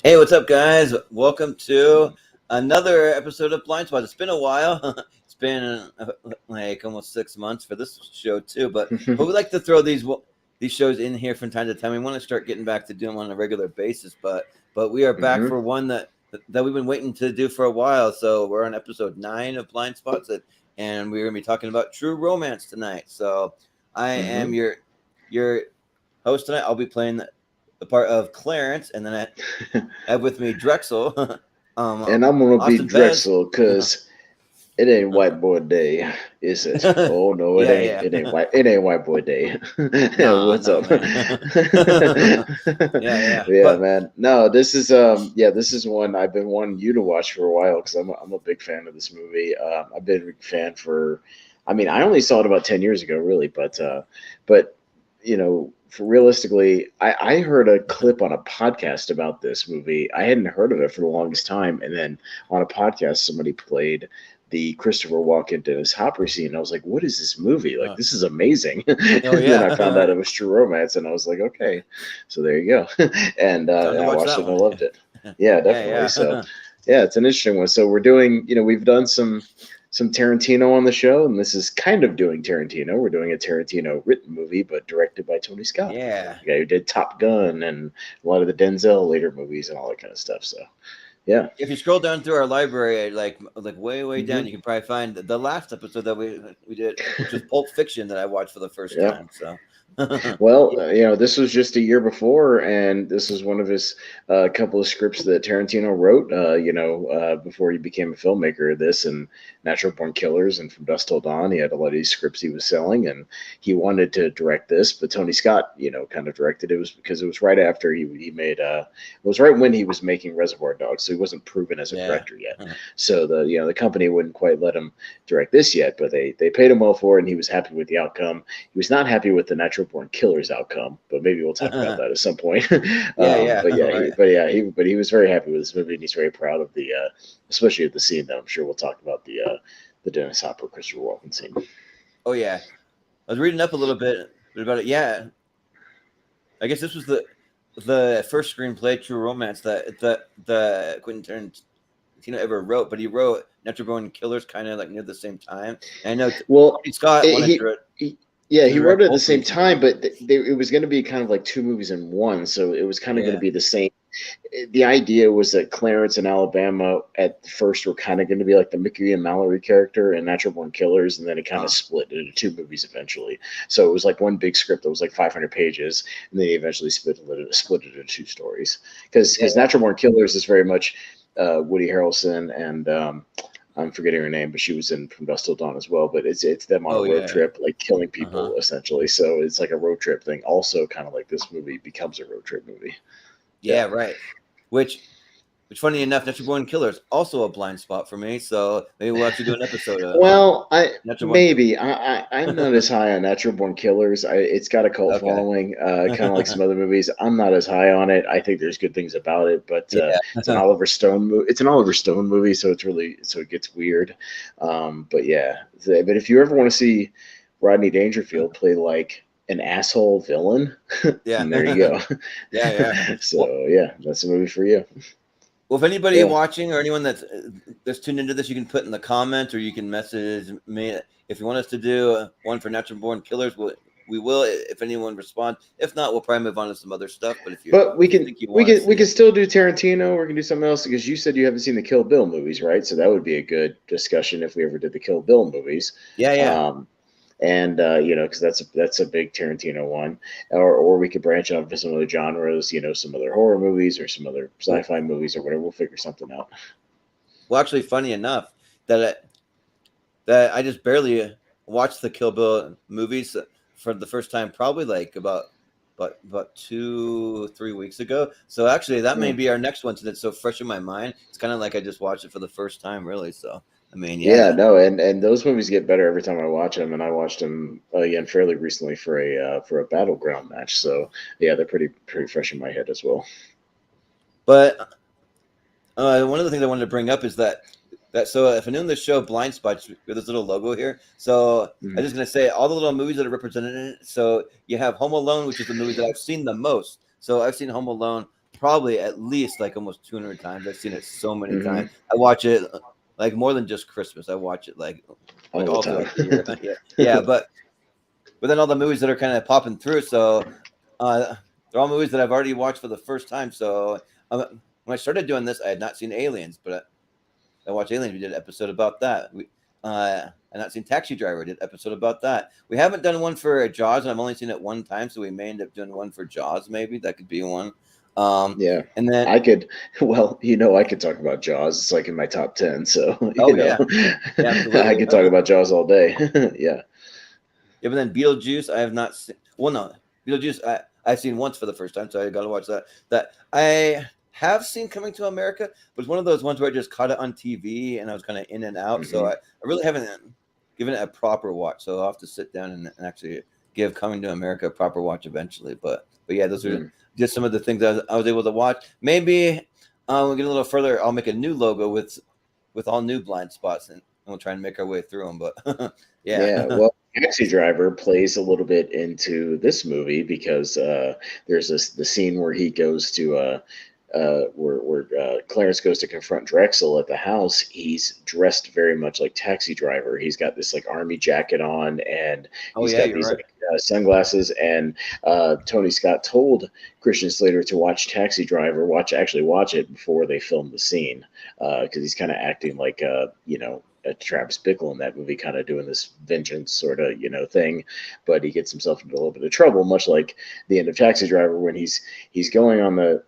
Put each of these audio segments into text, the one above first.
Hey, what's up, guys? Welcome to another episode of Blindspots. It's been a while. It's been like almost 6 months for this show too, but we like to throw these shows in here from time to time. We want to start getting back to doing them on a regular basis, but we are back hmm for one that we've been waiting to do for a while. So we're on episode 9 of Blindspots, and we're gonna be talking about true romance tonight. So I am hmm your host tonight. I'll be playing the part of Clarence, and then I have with me Drexel, And I'm gonna be Austin Pez. Drexel because it ain't white boy day, is it? Oh no, it Yeah, ain't. yeah. It ain't white boy day. Nah, What's no, up? man. Yeah, yeah. Yeah, But man. No, this is one I've been wanting you to watch for a while because I'm a big fan of this movie. I've been a big fan for. I mean, I only saw it about 10 years ago, really, but for realistically, I heard a clip on a podcast about this movie. I hadn't heard of it for the longest time, and then on a podcast, somebody played the Christopher Walken Dennis Hopper scene. I was like, "What is this movie? Like, this is amazing!" oh And then I found yeah, out it was True Romance, and I was like, "Okay, so there you go." And time to I watch watched that it and I one. loved it. Yeah, definitely. Yeah, So yeah. yeah, it's an interesting one. So we're doing, we've done some Tarantino on the show, and this is kind of doing Tarantino. We're doing a Tarantino written movie, but directed by Tony Scott, Yeah. the guy who did Top Gun and a lot of the Denzel later movies and all that kind of stuff. So yeah. If you scroll down through our library, like way down, hmm you can probably find the last episode that we did, which was Pulp Fiction that I watched for the first Yeah. time. So Well, this was just a year before, and this was one of his couple of scripts that Tarantino wrote. Before he became a filmmaker. This and Natural Born Killers and From Dusk Till Dawn. He had a lot of these scripts he was selling, and he wanted to direct this, but Tony Scott, kind of directed it. Was because it was right after he made. It was right when he was making Reservoir Dogs, so he wasn't proven as a yeah. director yet. So the company wouldn't quite let him direct this yet, but they paid him well for it, and he was happy with the outcome. He was not happy with the Natural Born Killers outcome, but maybe we'll talk about that at some point. Yeah, yeah. Right. He was very happy with this movie, and he's very proud of especially of the scene that I'm sure we'll talk about the Dennis Hopper Christopher Walken scene. Oh yeah. I was reading up a little bit about it. Yeah, I guess this was the first screenplay, True Romance, that Quentin Tarantino ever wrote. But he wrote Natural Born Killers kind of like near the same time. And I know Well, Tony Scott it, wanted yeah, to he wrote direct it at the both of same these time, movies. but it was going to be kind of like two movies in one, so it was kind of going to Yeah. be the same. The idea was that Clarence and Alabama at first were kind of going to be like the Mickey and Mallory character and Natural Born Killers, and then it kind of Uh, split into two movies eventually. So it was like one big script that was like 500 pages, and then he eventually split it into two stories. yeah. Because Natural Born Killers is very much Woody Harrelson and I'm forgetting her name, but she was in From Dusk Till Dawn as well. But it's them on a Oh road yeah. trip, like killing Uh-huh. people essentially. So it's like a road trip thing. Also, kind of like this movie becomes a road trip movie. Yeah. Yeah, right. Which funny enough, Natural Born Killers also a blind spot for me. So maybe we'll actually do an episode of Well, I Natural Born maybe I'm not as high on Natural Born Killers. It's got a cult Okay. following, kind of like some other movies. I'm not as high on it. I think there's good things about it, but Yeah. it's an Oliver Stone movie. It's an Oliver Stone movie, so it gets weird. But yeah, but if you ever want to see Rodney Dangerfield play like an asshole villain, Yeah. then there you go. Yeah, yeah. Well, So yeah, that's a movie for you. well, if anybody Yeah. watching or anyone that's tuned into this, you can put in the comments or you can message me if you want us to do one for Natural Born Killers. We will if anyone responds. If not, we'll probably move on to some other stuff. But But we if you can think you we want to can we see can it, still do Tarantino. We can do something else because you said you haven't seen the Kill Bill movies, right? So that would be a good discussion if we ever did the Kill Bill movies. yeah, yeah. Um, and because that's a big Tarantino one, or we could branch out into some other genres, some other horror movies or some other Well, sci-fi movies or whatever. We'll figure something out. well, actually, funny enough that I just barely watched the Kill Bill movies for the first time, probably like about 2-3 weeks ago. So actually, that may Hmm. be our next one since it's so fresh in my mind. It's kind of like I just watched it for the first time, really. So I mean, Yeah, yeah, no, and those movies get better every time I watch them, and I watched them again fairly recently for a battleground match. So yeah, they're pretty fresh in my head as well. but one of the things I wanted to bring up is that so if anyone in the show Blind Spots with this little logo here, so I'm Mhm. just gonna say all the little movies that are represented in it. So you have Home Alone, which is the movie that I've seen the most. So I've seen Home Alone probably at least like almost 200 times. I've seen it so many Hmm. times. I watch it like more than just Christmas. I watch it like All the all throughout the time. year. Yeah, but then all the movies that are kind of popping through. So they're all movies that I've already watched for the first time. So when I started doing this, I had not seen Aliens, but I watched Aliens. We did an episode about that. I not seen Taxi Driver. We did an episode about that. We haven't done one for Jaws, and I've only seen it one time, so we may end up doing one for Jaws. Maybe that could be one. Yeah. And then I could, well, I could talk about Jaws. It's like in my top 10. So, oh yeah, yeah, I absolutely. could talk about Jaws all day. Yeah. Yeah, but then Beetlejuice, I have not seen. Well, no, Beetlejuice, I've seen once for the first time, so I got to watch that. That I have seen Coming to America, but it's one of those ones where I just caught it on TV and I was kind of in and out. So Hmm. I really haven't given it a proper watch. So I'll have to sit down and actually give Coming to America a proper watch eventually. But yeah, those are Hmm. just some of the things I was able to watch. Maybe we'll get a little further. I'll make a new logo with all new blind spots and we'll try and make our way through them. But yeah. Yeah, well, Taxi Driver plays a little bit into this movie because there's the scene where he goes to where Clarence goes to confront Drexel at the house. He's dressed very much like Taxi Driver. He's got this like army jacket on, and Oh he's yeah, got you're these right. like sunglasses. And Tony Scott told Christian Slater to watch Taxi Driver, watch it before they filmed the scene, because he's kind of acting like Travis Bickle in that movie, kind of doing this vengeance sort of thing, but he gets himself into a little bit of trouble, much like the end of Taxi Driver when he's going on the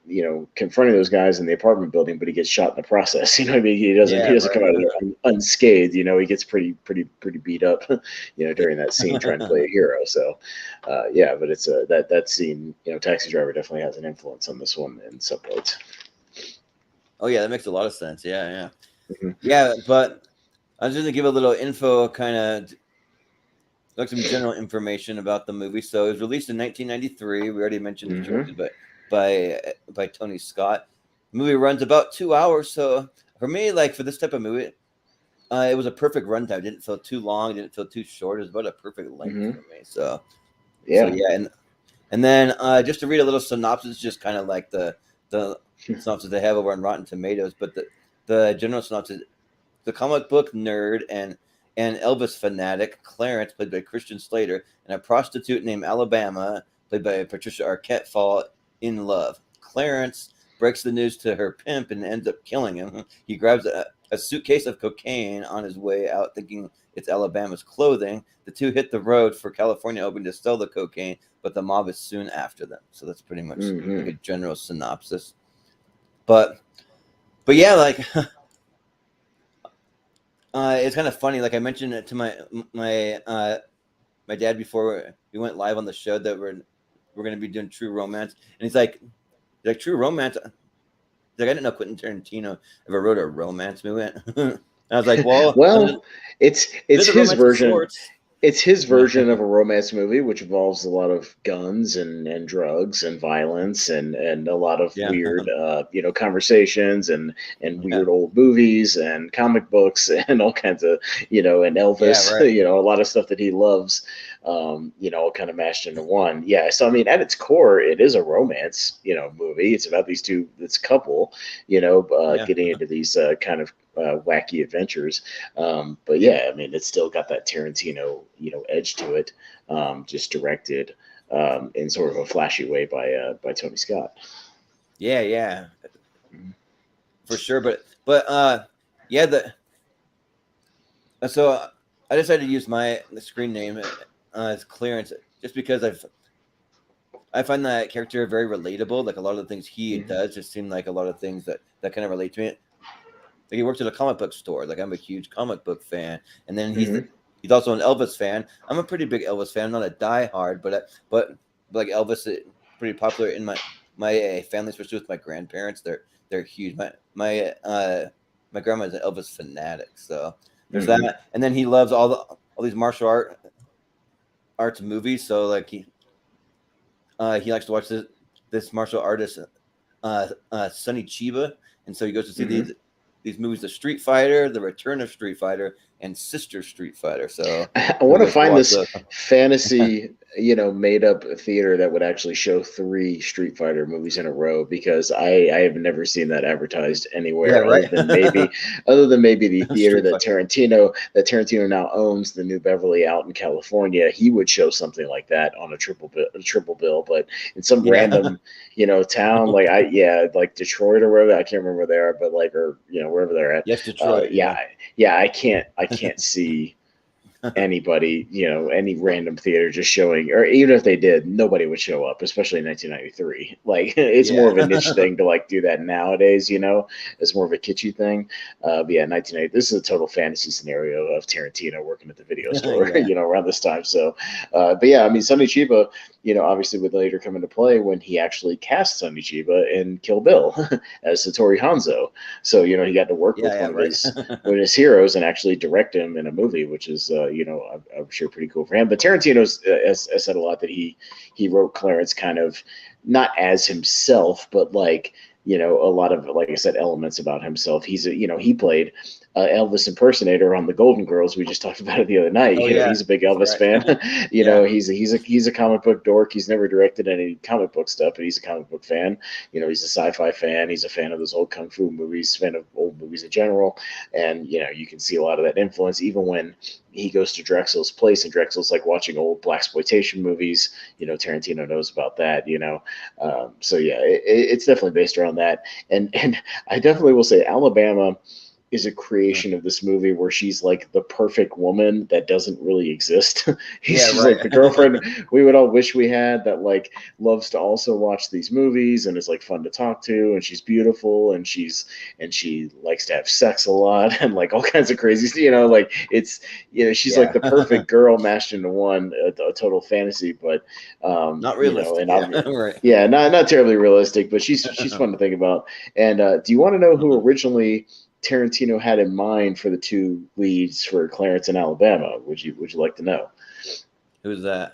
confronting those guys in the apartment building, but he gets shot in the process. You know what I mean? He doesn't Yeah, he doesn't come out of right. there unscathed. He gets pretty beat up, during that scene trying to play a hero. So, yeah, but it's that scene. Taxi Driver definitely has an influence on this one in some ways. Oh yeah, that makes a lot of sense. Yeah, yeah, Hmm. yeah. But I was just gonna give a little info, kind of like some general information about the movie. So it was released in 1993. We already mentioned it's Hmm. directed by Tony Scott. The movie runs about 2 hours. So for me, like for this type of movie, it was a perfect runtime. It didn't feel too long. It didn't feel too short. It was about a perfect length Hmm. for me. So Yeah. yeah, and then just to read a little synopsis, just kind of like the synopsis they have over on Rotten Tomatoes, but the general synopsis: the comic book nerd and Elvis fanatic Clarence, played by Christian Slater, and a prostitute named Alabama, played by Patricia Arquette, fall in love. Clarence breaks the news to her pimp and ends up killing him. He grabs a suitcase of cocaine on his way out, thinking it's Alabama's clothing. The two hit the road for California, hoping to sell the cocaine, but the mob is soon after them. So that's pretty much like Hmm. a general synopsis. But but yeah, like it's kind of funny. Like I mentioned it to my dad before we went live on the show that we're going to be doing True Romance, and he's like True Romance. Like I didn't know Quentin Tarantino ever wrote a romance movie. And I was like, well, Well, it's it it's is a his romance of version. sorts. It's his Yeah, version of a romance movie, which involves a lot of guns and drugs and violence and a lot of yeah, weird, conversations and yeah, weird old movies and comic books and all kinds of, and yeah. Elvis, Right. a lot of stuff that he loves, all kind of mashed into one. Yeah. So, I mean, at its core, it is a romance, movie. It's about this couple, Yeah, getting into these kind of wacky adventures. But yeah, I mean, it's still got that Tarantino, edge to it, just directed in sort of a flashy way by Tony Scott. yeah, yeah, for sure. But yeah, the so I decided to use my the screen name as Clearance just because I find that character very relatable. Like a lot of the things he Mhm. does just seem like a lot of things that kind of relate to me. Like he works at a comic book store. Like I'm a huge comic book fan, and then Mhm. he's also an Elvis fan. I'm a pretty big Elvis fan. I'm not a diehard, but like Elvis is pretty popular in my family, especially with my grandparents. They're huge. My grandma's an Elvis fanatic, so there's Mhm. that. And then he loves all these arts movies. So like he likes to watch this martial artist, Sonny Chiba, and so he goes to see Mhm. these movies: The Street Fighter, The Return of Street Fighter, and Sister Street Fighter. So I we want to have to find watch this those. fantasy, made up theater that would actually show 3 Street Fighter movies in a row, because I have never seen that advertised Yeah, anywhere right. other than maybe the theater Street that Fighter. Tarantino now owns, the New Beverly out in California. He would show something like that on a triple bill, but in some Yeah. random town, like like Detroit or wherever, I can't remember where they are, but like, or wherever they're at. Yes, Detroit. Yeah. I can't see anybody, any random theater just showing, or even if they did, nobody would show up, especially in 1993. Like, it's more Yeah. of a niche thing to like do that nowadays. It's more of a kitschy thing. But yeah, 1980. This is a total fantasy scenario of Tarantino working at the video store, Yeah. around this time. So, but yeah, I mean, Sonny Chiba, obviously would later come into play when he actually cast Sonny Chiba in Kill Bill as Satori Hanzo. So, he got to work Yeah. with Yeah. Right. one of his heroes and actually direct him in a movie, which is, I'm sure pretty cool for him. But Tarantino's has said a lot that he wrote Clarence kind of not as himself, but like, a lot of, like I said, elements about himself. He played Elvis impersonator on the Golden Girls. We just talked about it the other night. Oh yeah. He's a big That's Elvis fan. right. Yeah. He's a comic book dork. He's never directed any comic book stuff, but he's a comic book fan. He's a sci-fi fan. He's a fan of those old kung fu movies, fan of old movies in general. And you can see a lot of that influence even when he goes to Drexel's place, and Drexel's like watching old blaxploitation movies. Tarantino knows about that. So yeah, it's definitely based around that. And I definitely will say Alabama is a creation of this movie where she's like the perfect woman that doesn't really exist. Yeah. She's like the Right. girlfriend we would all wish we had, that like loves to also watch these movies and is like fun to talk to, and she's beautiful, and she likes to have sex a lot and like all kinds of crazy, like it's, she's like Yeah. the perfect girl mashed into one, a total fantasy, but Not realistic. and Yeah. I'm Right. yeah, not terribly realistic, but she's fun to think about. And do you want to know who originally Tarantino had in mind for the 2 leads for Clarence and Alabama? Would you like to know? Who's that?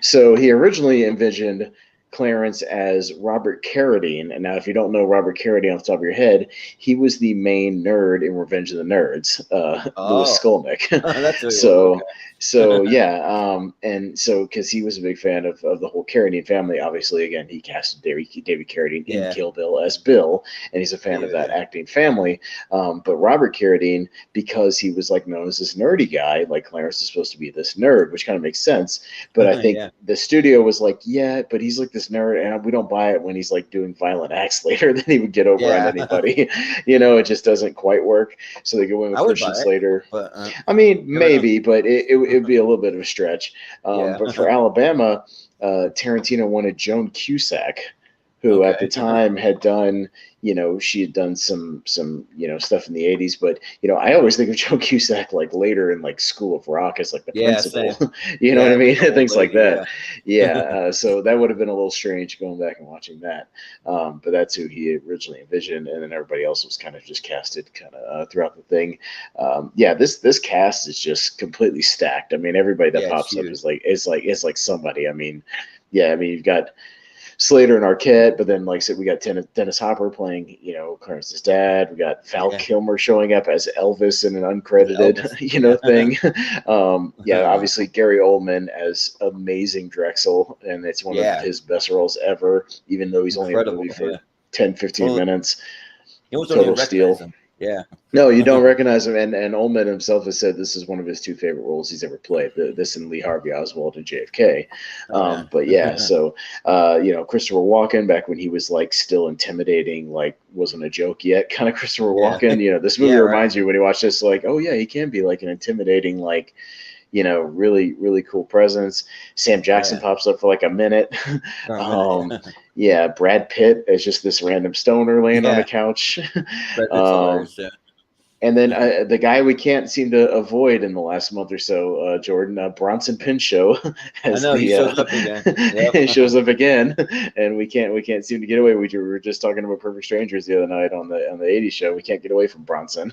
So he originally envisioned Clarence as Robert Carradine. And now, if you don't know Robert Carradine off the top of your head, he was the main nerd in Revenge of the Nerds, Louis Oh, Skolnick. that's who he was. so, Okay. so yeah, and so because he was a big fan of the whole Carradine family, obviously, again, he casted David Carradine in Yeah. Kill Bill as Bill, and he's a fan of that Yeah. acting family. But Robert Carradine, because he was like known as this nerdy guy, like Clarence is supposed to be this nerd, which kind of makes sense. But I think Yeah. the studio was like, yeah, but he's like this nerd, and we don't buy it when he's like doing violent acts later that he would get over on Yeah. anybody. It just doesn't quite work. So they go in with I would Christian buy it, Slater. but I mean, never know. maybe, but it'd be a little bit of a stretch. Yeah. But for Alabama, Tarantino wanted Joan Cusack, who at the Okay. time had done, she had done some stuff in the 80s. But, I always think of Joan Cusack like later in like School of Rock as like the Yeah. principal, Same. you know what Yeah. I mean? The old Things like lady. that. Yeah. Yeah. So that would have been a little strange going back and watching that. But that's who he originally envisioned. And then everybody else was kind of just casted kind of throughout the thing. Yeah, this cast is just completely stacked. I mean, everybody that Yeah. It's pops up huge. is like somebody. I mean, yeah, I mean, you've got Slater and Arquette, but then, like I said, we got Dennis Hopper playing, Clarence's dad. We got Val Yeah. Kilmer showing up as Elvis in an As uncredited, Elvis. Yeah. thing. Yeah, obviously Gary Oldman as amazing Drexel, and it's one of Yeah. his best roles ever, even though he's only in the Incredible. movie for Yeah. 10, 15 Well, minutes. you almost don't even Total recognize steal. him. Yeah. No, you don't recognize him, and Ullman himself has said this is one of his 2 favorite roles he's ever played. This and Lee Harvey Oswald and JFK. Oh yeah. But yeah, so Christopher Walken back when he was like still intimidating, like wasn't a joke yet, kind of Christopher Yeah. Walken. This movie Yeah. Right. reminds you when you watch this, like, oh yeah, he can be like an intimidating, like really, really cool presence. Sam Jackson Yeah. pops up for like a minute. For a minute. Yeah, Brad Pitt as just this random stoner laying on a Yeah. couch. Brad Pitt's um, hilarious. Yeah. and then the guy we can't seem to avoid in the last month or so, Jordan, Bronson Pinchot, I as know he the shows up again. Yep. shows up again, and we can't seem to get away. We were just talking about Perfect Strangers the other night on the '80s show. We can't get away from Bronson.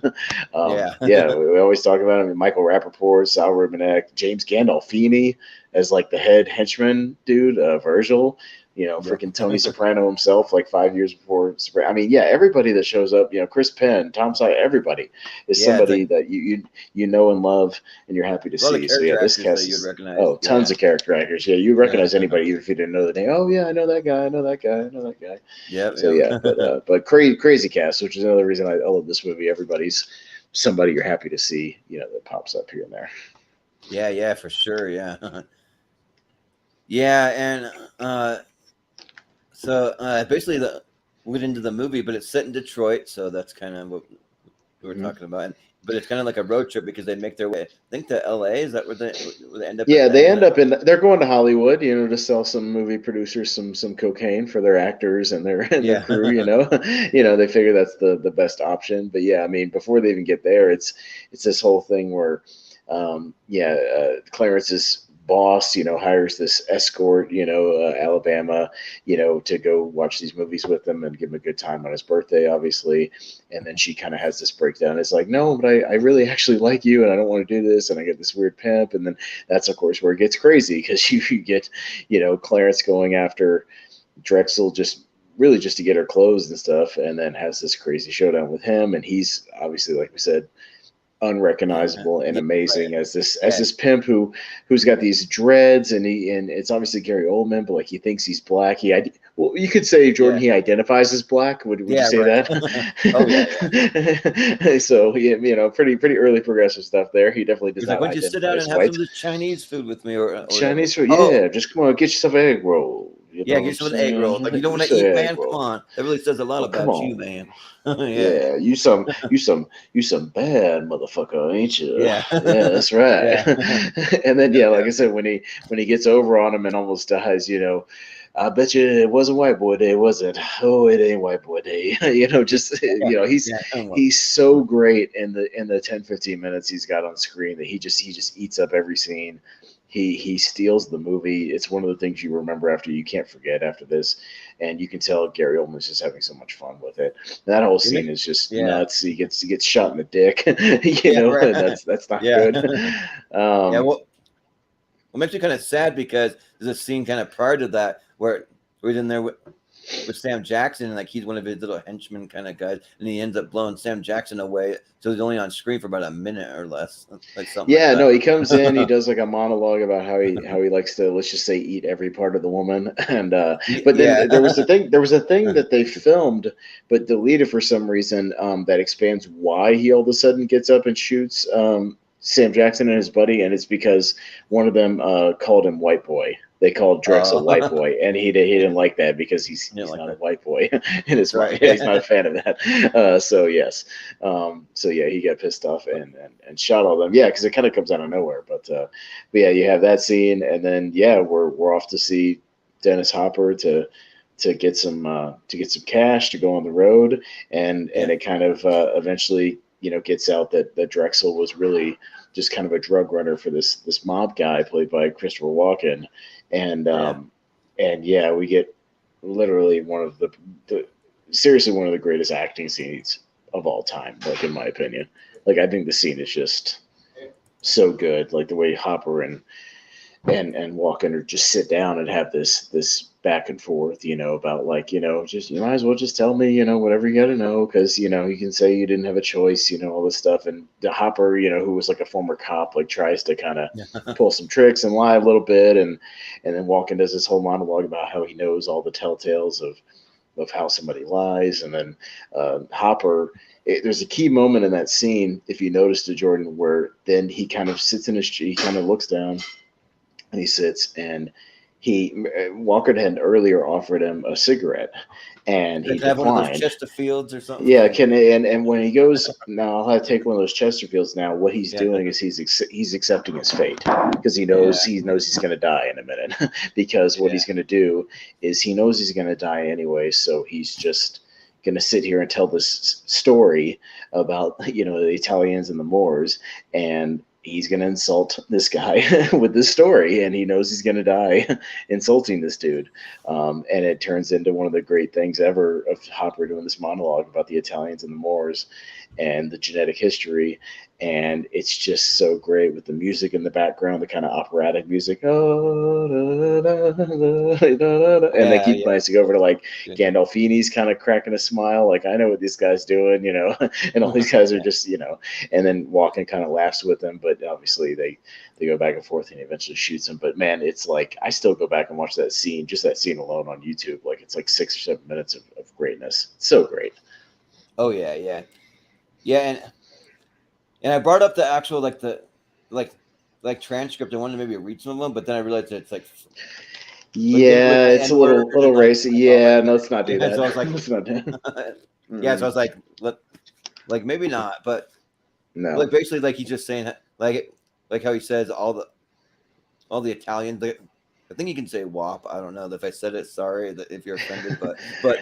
Yeah. Yeah, we always talk about him. Michael Rappaport, Sal Rubinek, James Gandolfini as like the head henchman dude, Virgil. Yeah. Freaking Tony Soprano himself, like 5 years before. I mean, yeah, everybody that shows up, Chris Penn, Tom Sawyer, everybody is Yeah, it's somebody like that you know and love, and you're happy to a lot of see. So yeah, character this actors that cast you would is recognize. tons Yeah. of character actors. Yeah, you recognize anybody even if you didn't know the name. Oh yeah, I know that guy. I know that guy. I know that guy. Yep, So yep. yeah, but crazy cast, which is another reason I love this movie. Everybody's somebody you're happy to see, that pops up here and there. Yeah, yeah, for sure. Yeah. Yeah, and basically we get into the movie, but it's set in Detroit, so that's kind of what we were Mhm. talking about. But it's kind of like a road trip because they make their way, I think, to L.A. Is that where they end up? Yeah, they Hanging end out? up they're going to Hollywood, to sell some movie producers some cocaine for their actors and their Yeah. crew, they figure that's the best option. But yeah, I mean, before they even get there, it's this whole thing where, Clarence's boss, hires this escort, Alabama, to go watch these movies with him and give him a good time on his birthday, obviously. And then she kind of has this breakdown. It's like, no, but I really actually like you, and I don't want to do this, and I get this weird pimp, and then that's of course where it gets crazy because you get, Clarence going after Drexel just to get her clothes and stuff, and then has this crazy showdown with him, and he's obviously, like we said, unrecognizable and Yeah, amazing right. as this Yeah. pimp who's got these dreads, and it's obviously Gary Oldman, but like he thinks he's black. Well, you could say, Jordan, Yeah. he identifies as black. Would you Yeah, say right. that? Oh yeah, yeah. So yeah, pretty early progressive stuff there. He definitely does He's like, not "Why don't you sit identify down as and have some white. of this Chinese food with me, or whatever?" Chinese food, Oh, yeah. Just come on, get yourself an egg roll. You yeah, know what get I'm some of the egg rolls. Like, you saying? don't want Just to an eat, egg man? Come roll. on, that really says a lot Oh, come about you, on. man. Yeah, yeah, Yeah, you some bad motherfucker, ain't you? yeah, Yeah, that's right. yeah, And then yeah, yeah, like I said, when he gets over on him and almost dies, I bet you it wasn't White Boy Day, was it? Oh, it ain't White Boy Day. Just he's yeah. he's so great in the 10-15 minutes he's got on screen that he just eats up every scene. He steals the movie. It's one of the things you remember after, you can't forget after this, and you can tell Gary Oldman's just having so much fun with it. That whole You make, scene is just yeah, nuts. He gets shot in the dick, yeah, right. and that's not Yeah, good. yeah. Um, What makes me kind of sad because there's a scene kind of prior to that where we're in there with Sam Jackson, and like he's one of his little henchmen kind of guys, and he ends up blowing Sam Jackson away. So he's only on screen for about a minute or less, like something like Yeah, that. no, he comes in, he does like a monologue about how he likes to, let's just say, eat every part of the woman. And but Yeah. then there was a thing that they filmed but deleted for some reason, that expands why he all of a sudden gets up and shoots Sam Jackson and his buddy, and it's because one of them called him white boy. They called Drexel white Oh, boy, and he didn't like that because he's I didn't he's like not a that. white boy in his That's mind. right. Yeah, he's not a fan of that. So yes, so yeah, he got pissed off and shot all them. Yeah, because it kind of comes out of nowhere. But yeah, you have that scene, and then yeah, we're off to see Dennis Hopper to get some cash to go on the road, and Yeah. it kind of eventually gets out that Drexel was really just kind of a drug runner for this mob guy played by Christopher Walken, and Yeah. and yeah, we get literally one of the seriously one of the greatest acting scenes of all time, like in my opinion. Like I think the scene is just so good, like the way Hopper and Walken just sit down and have this back and forth, about like, just you might as well just tell me, whatever you got to know, because you can say you didn't have a choice, all this stuff. And the Hopper, who was like a former cop, like tries to kind of Yeah. pull some tricks and lie a little bit, and then Walken does this whole monologue about how he knows all the telltales of how somebody lies, and then Hopper. There's a key moment in that scene, if you noticed it, Jordan, where then he kind of sits in he kind of looks down and he sits, and Walker had earlier offered him a cigarette, and he Can I have one of those declined. Chesterfields or something? Yeah, and when he goes, now I'll have to take one of those Chesterfields. Now what he's Yeah. doing is he's accepting his fate because he Yeah. knows he's going to die in a minute. Because what Yeah. he's going to do is he knows he's going to die anyway, so he's just going to sit here and tell this story about the Italians and the Moors, and he's going to insult this guy with this story, and he knows he's going to die insulting this dude. And it turns into one of the great things ever of Hopper doing this monologue about the Italians and the Moors and the genetic history. and it's just so great with the music in the background, the kind of operatic music. Oh, da, da, da, da, da, and they Yeah, keep glancing over to like yeah. Gandolfini's kind of cracking a smile, like I know what this guy's doing, and all these guys are just, and then Walken kind of laughs with them, but obviously they go back and forth and he eventually shoots him. But man, it's like I still go back and watch that scene, just that scene alone on YouTube. Like it's like 6 or 7 minutes of greatness. It's so great. Oh yeah, yeah, yeah. And I brought up the actual like like transcript. I wanted to maybe read some of them, but then I realized that it's like maybe with Yeah, the it's a N word little and racy. like all that. Yeah, no, let's not do Yeah, that. so I was like, Let's not do. yeah, so I Mm, was like maybe not, but no. like basically like he's just saying like how he says all the Italians. Like, I think you can say "wop." I don't know if I said it. Sorry if you're offended, but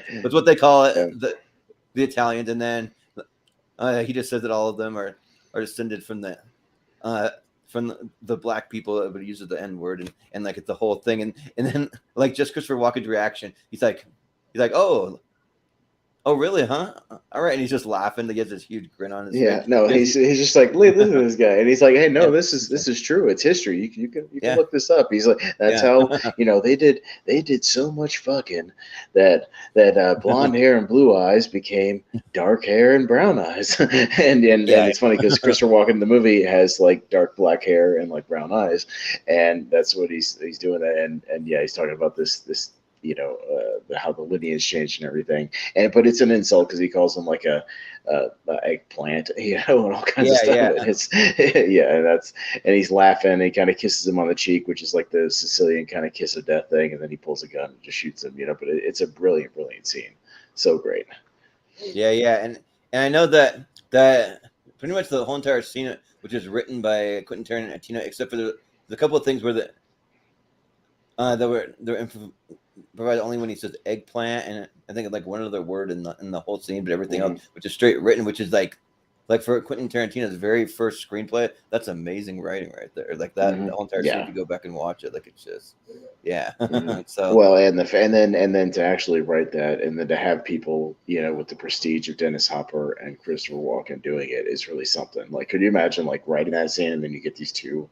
it's what they call it Yeah. the Italians, and then he just says that all of them are descended uh, from the black people, but he uses the N word and like it's the whole thing, and then like just Christopher Walken's reaction, he's like, oh really, huh? All right, and he's just laughing. He gets this huge grin on his face Yeah, no, because he's just like, look, listen to this guy, and he's like, hey, no, yeah, this is true. It's history. You can yeah, look this up. He's like, that's yeah, how they did so much fucking that blonde hair and blue eyes became dark hair and brown eyes, and yeah, it's funny because Christopher Walken in the movie has like dark black hair and like brown eyes, and that's what he's doing that, and yeah, he's talking about this. How the lineage changed and everything, but it's an insult because he calls him like a eggplant, and all kinds of yeah, stuff. yeah. And it's yeah, and he's laughing. And he kind of kisses him on the cheek, which is like the Sicilian kind of kiss of death thing. And then he pulls a gun and just shoots him. But it's a brilliant, brilliant scene. So great. Yeah, yeah, and I know that pretty much the whole entire scene, which is written by Quentin Tarantino, except for the couple of things where they were provided only when he says eggplant, and I think like one other word in the whole scene, but everything Mm-hmm. else, which is straight written, which is like for Quentin Tarantino's very first screenplay, that's amazing writing right there. Like that, Mm-hmm. the whole entire scene, if Yeah. you go back and watch it, like it's just, yeah. Mm-hmm. So Well, and then to actually write that, and then to have people, with the prestige of Dennis Hopper and Christopher Walken doing it is really something. Like, could you imagine like writing that scene, and then you get these two,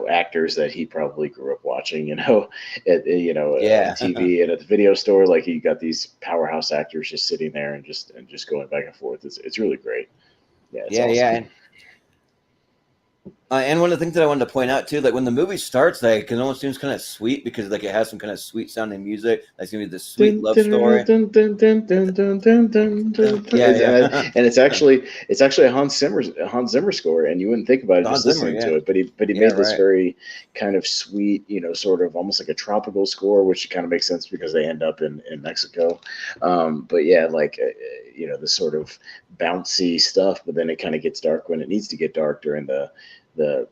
actors that he probably grew up watching, on yeah, TV and at the video store. Like, you got these powerhouse actors just sitting there and just going back and forth. It's really great. Yeah, it's yeah, yeah, awesome. and one of the things that I wanted to point out too, like when the movie starts, like it almost seems kind of sweet because like it has some kind of sweet sounding music. Like it's gonna be this sweet Dun, love dun, story. dun, dun, dun, dun, dun, dun, dun, dun, dun. Yeah, yeah. And it's actually a Hans Zimmer score, and you wouldn't think about it Don just Zimmer, listening yeah, to it, but he yeah, made this right. very kind of sweet, sort of almost like a tropical score, which kind of makes sense because they end up in Mexico. But yeah, like this sort of bouncy stuff, but then it kind of gets dark when it needs to get dark during the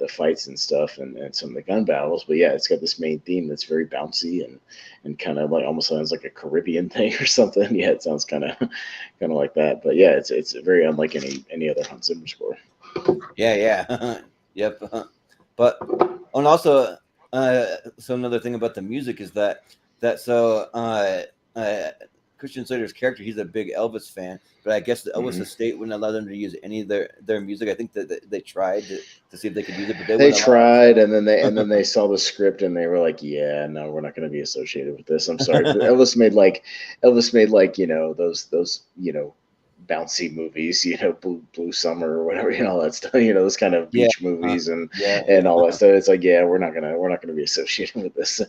fights and stuff and some of the gun battles. But yeah, it's got this main theme that's very bouncy and kind of like almost sounds like a Caribbean thing or something. Yeah, it sounds kind of like that. But yeah, it's very unlike any other Hans Zimmer score. Yeah, yeah. Yep. But and also, so another thing about the music is that so uh, Christian Slater's character, he's a big Elvis fan, but I guess the Elvis Hmm. estate wouldn't allow them to use any of their music. I think that they tried to see if they could use it, but they They wouldn't allow it. tried, So and then they saw the script and they were like, "Yeah, no, we're not going to be associated with this. I'm sorry." Elvis made like those bouncy movies, Blue Summer or whatever, all that stuff, those kind of yeah, beach movies and yeah, and all that yeah, stuff. It's like, yeah, we're not gonna be associated with this.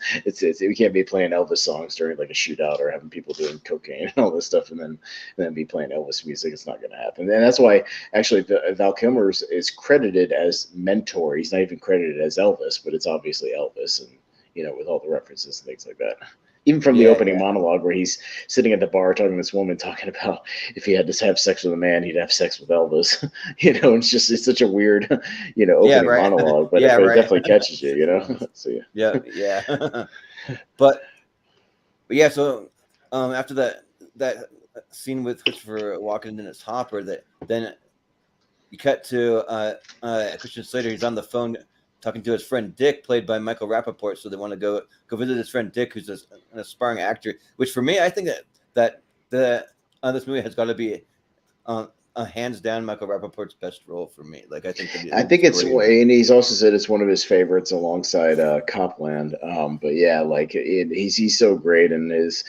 We can't be playing Elvis songs during like a shootout or having people doing cocaine and all this stuff, and then be playing Elvis music. It's not gonna happen, and that's why actually Val Kilmer is credited as mentor. He's not even credited as Elvis, but it's obviously Elvis, and with all the references and things like that. Even from the yeah, opening yeah, monologue where he's sitting at the bar talking to this woman, talking about if he had to have sex with a man, he'd have sex with Elvis. It's such a weird, yeah, opening right, monologue, but it, yeah, but it right, definitely catches you. So yeah. yeah, yeah. but But yeah, so after that scene with Christopher Walken and Dennis Hopper, that then you cut to Christian Slater. He's on the phone talking to his friend Dick, played by Michael Rappaport. So they want to go visit his friend Dick, who's an aspiring actor. Which for me, I think that the this movie has got to be hands down Michael Rappaport's best role for me. Like I think that I it's think it's, great. and he's also said it's one of his favorites alongside Copland. But yeah, like he's so great, and his,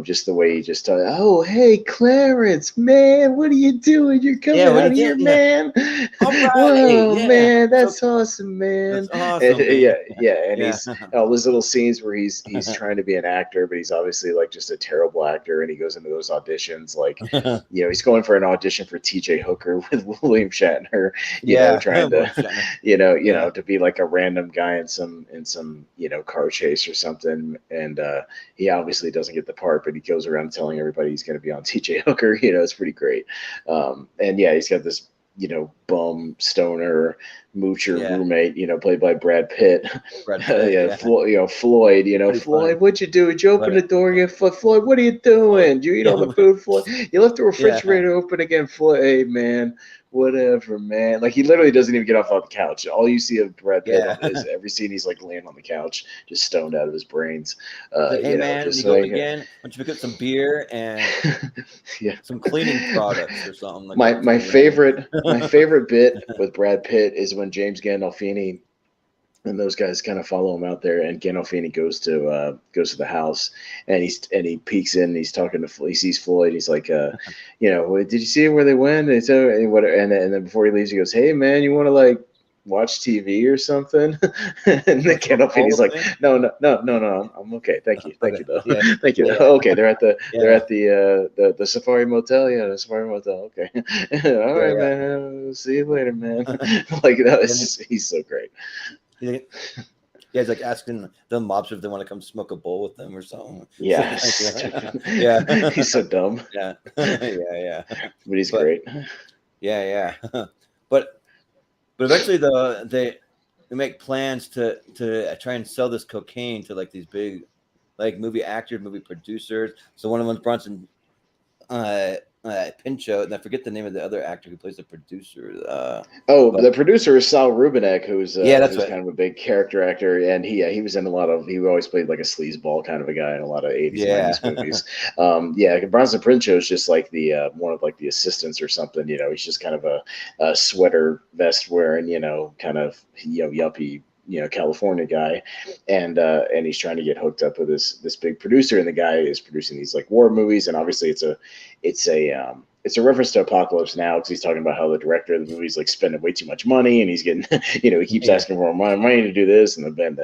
just the way he just oh, hey Clarence, man, what are you doing? You're Yeah, coming what do out you here, think? Yeah. man. All right, hey, Whoa, yeah, man, so that's awesome, man. that's awesome, Yeah, man. yeah, and Yeah, he's all those little scenes where he's trying to be an actor, but he's obviously like just a terrible actor, and he goes into those auditions like, he's going for an audition for T.J. Hooker with William Shatner, yeah, trying to, William Shatner. you know, Yeah, to be like a random guy in some car chase or something, and he obviously doesn't get the part, but he goes around telling everybody he's going to be on T.J. Hooker. It's pretty great, and yeah, he's got this bum stoner moocher yeah, roommate, played by Brad Pitt. Brad Pitt. Yeah, Yeah, Floyd. pretty funny. Floyd, what'd you do? Did you open But the door again? Floyd, what are you doing? Did you eat yeah, all the food, Floyd? You left the yeah, refrigerator open again, Floyd. Hey, man, whatever, man. Like he literally doesn't even get off the couch. All you see of Brad Pitt yeah. is every scene he's like laying on the couch, just stoned out of his brains. He's like, hey man, when you Just go up like again, why don't you pick up some beer and yeah. some cleaning products or something like My that my for me, man. favorite my favorite bit with Brad Pitt is when James Gandolfini and those guys kind of follow him out there, and Gandolfini goes to the house, and he peeks in, and he's talking to he sees Floyd. He's like, did you see where they went? And then before he leaves, he goes, hey man, you want to like watch TV or something? And then Like a Gandolfini's whole like, thing. no, I'm okay, thank Okay. you though, Yeah. thank you. Yeah. Oh, okay, they're Yeah. at the Safari Motel, yeah, the Safari Motel. Okay, all Yeah. right, Yeah. man, see you later, man. Like that, And he's so great. he, yeah, he's like asking the mobsters if they want to come smoke a bowl with them or something. Yes. Yeah. He's so dumb, Yeah. Yeah. Yeah. but he's But great. yeah. But eventually they make plans to try and sell this cocaine to like these big like movie actors, movie producers. So one of them's Bronson uh, Pinchot, and I forget the name of the other actor who plays the producer. Oh, But the producer is Sal Rubinek, yeah, that's who's right. kind of a big character actor, and he was in a lot of he always played like a sleazeball kind of a guy in a lot of 80s, Yeah, 90s movies. Yeah, Bronson Pinchot is just like the one of like the assistants or something. He's just kind of a sweater vest wearing, kind of yuppie. California guy, and he's trying to get hooked up with this big producer, and the guy is producing these like war movies, and obviously it's a reference to Apocalypse Now because he's talking about how the director of the movie is like spending way too much money, and he's getting, he keeps yeah, asking for more money to do this, and then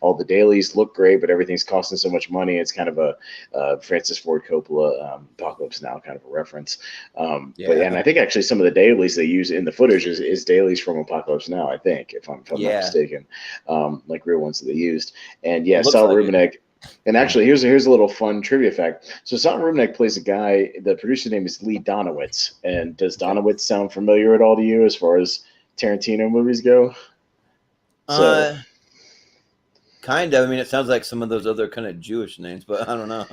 all the dailies look great, but everything's costing so much money. It's kind of a Francis Ford Coppola Apocalypse Now kind of a reference. And yeah, I think actually some of the dailies they use in the footage is dailies from Apocalypse Now. I think if I'm not yeah. mistaken, like real ones that they used. And yeah, Looks Sal like it. Rubinek. And actually, here's a little fun trivia fact. So Sal Rubinek plays a guy. The producer's name is Lee Donowitz. And does Okay. Donowitz sound familiar at all to you as far as Tarantino movies go? So, Uh, kind of. I mean, it sounds like some of those other kind of Jewish names, but I don't know.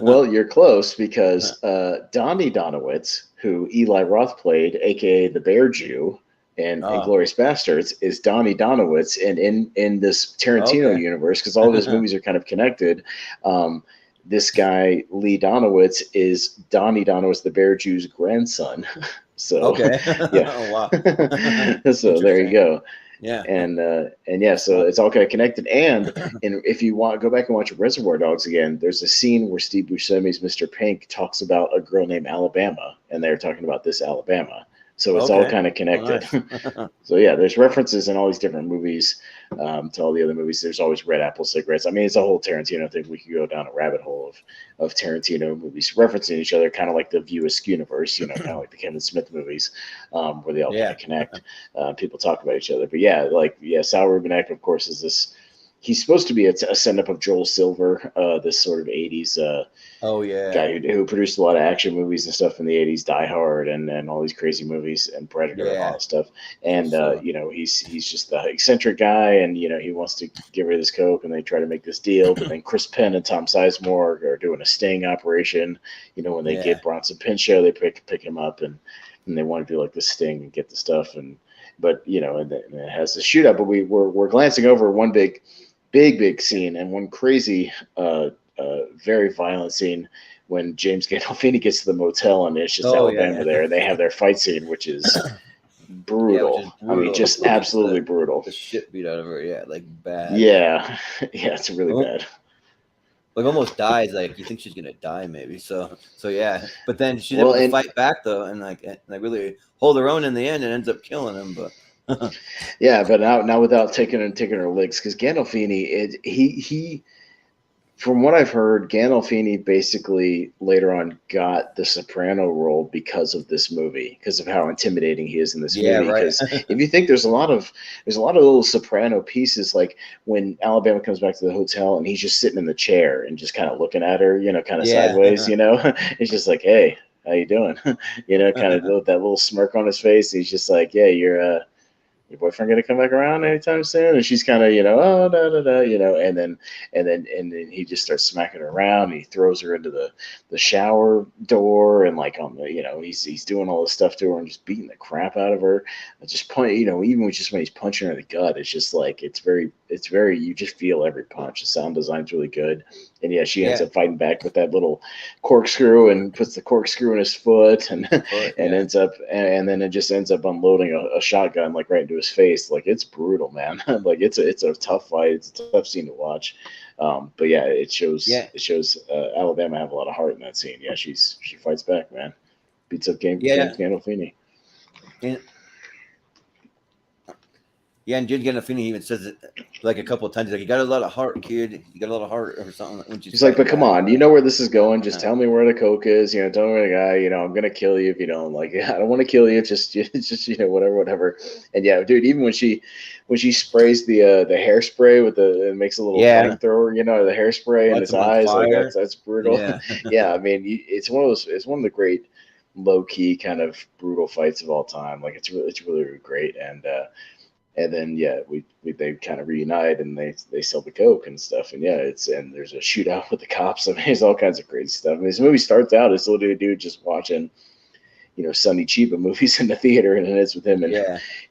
well, you're close because Donnie Donowitz, who Eli Roth played, aka the Bear Jew, and Oh, Inglorious Bastards, is Donnie Donowitz, and in this Tarantino okay. universe, because all of his movies are kind of connected. This guy Lee Donowitz is Donnie Donowitz, the Bear Jew's grandson. So, Okay. yeah. Oh, wow. So there you Interesting. go. Yeah. And yeah, so Well, it's all kind of connected. And if you want, go back and watch Reservoir Dogs again. There's a scene where Steve Buscemi's Mr. Pink talks about a girl named Alabama, and they're talking about this Alabama. So it's all okay. kind of Oh, connected. nice. So yeah, there's references in all these different movies to all the other movies. There's always Red Apple cigarettes. I mean, it's a whole Tarantino thing. We could go down a rabbit hole of Tarantino movies referencing each other, kind of like the View Askew universe, kind of like the Kevin Smith movies, where they all kind Yeah. of connect. People talk about each other. But yeah, Sal Rubinek, of course, is this. He's supposed to be a send up of Joel Silver, this sort of 80s Oh, yeah. guy who produced a lot of action movies and stuff in the 80s, Die Hard and all these crazy movies and Predator and all Yeah. that stuff. Joel And, Silver. he's just the eccentric guy, and, he wants to get rid of this coke, and they try to make this deal. But then Chris Penn and Tom Sizemore are doing a sting operation. When they Yeah. get Bronson Pinchot, they pick him up, and they want to do like the sting and get the stuff. But and it has the shootout. But we're glancing over one big scene and one crazy, very violent scene when James Gandolfini gets to the motel and it's just Oh, Alabama yeah. there, and they have their fight scene, which is Yeah, which is brutal. I mean, brutal. just She gets absolutely brutal. the shit beat out of her. Yeah, like bad. Yeah, yeah, it's really bad. Like almost dies. Like you think she's gonna die, maybe. So yeah. But then she's Well, able to and fight back though, and like really hold her own in the end, and ends up killing him. But yeah, but now without taking her licks, because Gandolfini, he from what I've heard, Gandolfini basically later on got the Soprano role because of this movie, because of how intimidating he is in this yeah, movie. right. Because if you think there's a lot of little Soprano pieces, like when Alabama comes back to the hotel and he's just sitting in the chair and just kind of looking at her, kind of Yeah. sideways, it's just like, hey, how you doing? Kind of that little smirk on his face. He's just like, yeah, you're your boyfriend gonna come back around anytime soon? And she's kind of, oh, da da da, and then he just starts smacking her around. And he throws her into the shower door, and like on the, he's doing all this stuff to her and just beating the crap out of her. Just point, even just when he's punching her in the gut, it's just like it's very, you just feel every punch. The sound design's really good, and yeah, she ends up fighting back with that little corkscrew and puts the corkscrew in his foot, and ends up, and then it just ends up unloading a shotgun like right into his face. Like, it's brutal, man. Like, it's a tough fight. It's a tough scene to watch. But yeah, it shows Alabama have a lot of heart in that scene. Yeah, she fights back, man. Beats up James Gandolfini. And James Gandolfini even says it like a couple of times. Like, you got a lot of heart, kid. You got a lot of heart, or something. When she's like, but come on, you know where this is going. Just tell me where the coke is. Tell me where the guy. I'm gonna kill you if you don't. Like, I don't want to kill you. Just whatever. And yeah, dude, even when she sprays the hairspray with it makes a little flamethrower. The hairspray in his eyes. Like, that's brutal. Yeah, I mean, it's one of the great low key kind of brutal fights of all time. Like, it's really, really great. And then they kind of reunite and they sell the coke and stuff, and and there's a shootout with the cops. I mean, there's all kinds of crazy stuff. I mean, this movie starts out as little dude just watching Sonny Chiba movies in the theater, and then it's with him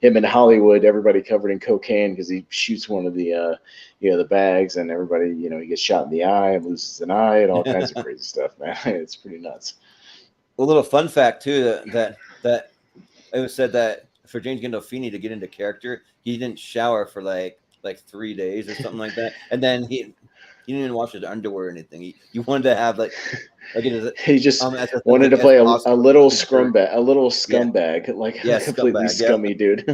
in Hollywood, everybody covered in cocaine because he shoots one of the the bags, and everybody he gets shot in the eye and loses an eye and all kinds of crazy stuff, man. It's pretty nuts. A little fun fact too that it was said that for James Gandolfini to get into character, he didn't shower for like 3 days or something like that, and then he didn't even wash his underwear or anything. He wanted to have he just wanted to play a little scumbag, like completely scummy dude.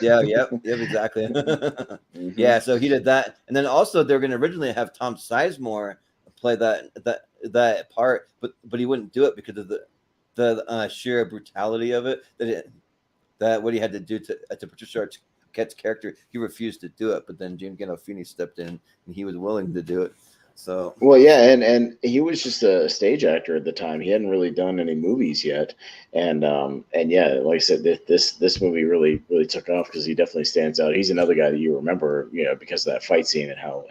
Yep, exactly. Mm-hmm. Yeah, so he did that, and then also they were going to originally have Tom Sizemore play that part, but he wouldn't do it because of the sheer brutality of it. That what he had to do to Patricia Arquette's character, he refused to do it. But then James Gandolfini stepped in, and he was willing to do it. So and he was just a stage actor at the time. He hadn't really done any movies yet, and like I said, this movie really took off because he definitely stands out. He's another guy that you remember, because of that fight scene and how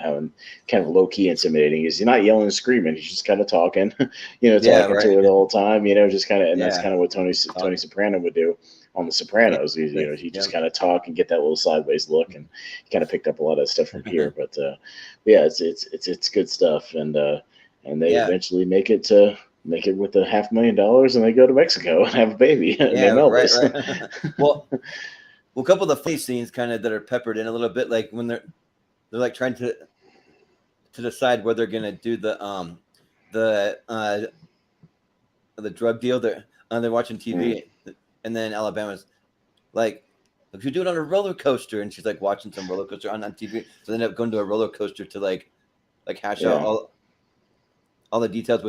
kind of low key intimidating he is. He's not yelling and screaming. He's just kind of talking, talking to her the whole time, just kind of, and that's kind of what Tony Soprano would do on The Sopranos. He just kind of talk and get that little sideways look, and he kind of picked up a lot of stuff from here. But it's good stuff, and they eventually make it with the $500,000, and they go to Mexico and have a baby. And name Elvis. Right. Well, a couple of the funny scenes kind of that are peppered in a little bit, like when they're like trying to decide where they're gonna do the drug deal. They're watching TV. And then Alabama's like, if you do it on a roller coaster, and she's like watching some roller coaster on TV, so they end up going to a roller coaster to like hash out all the details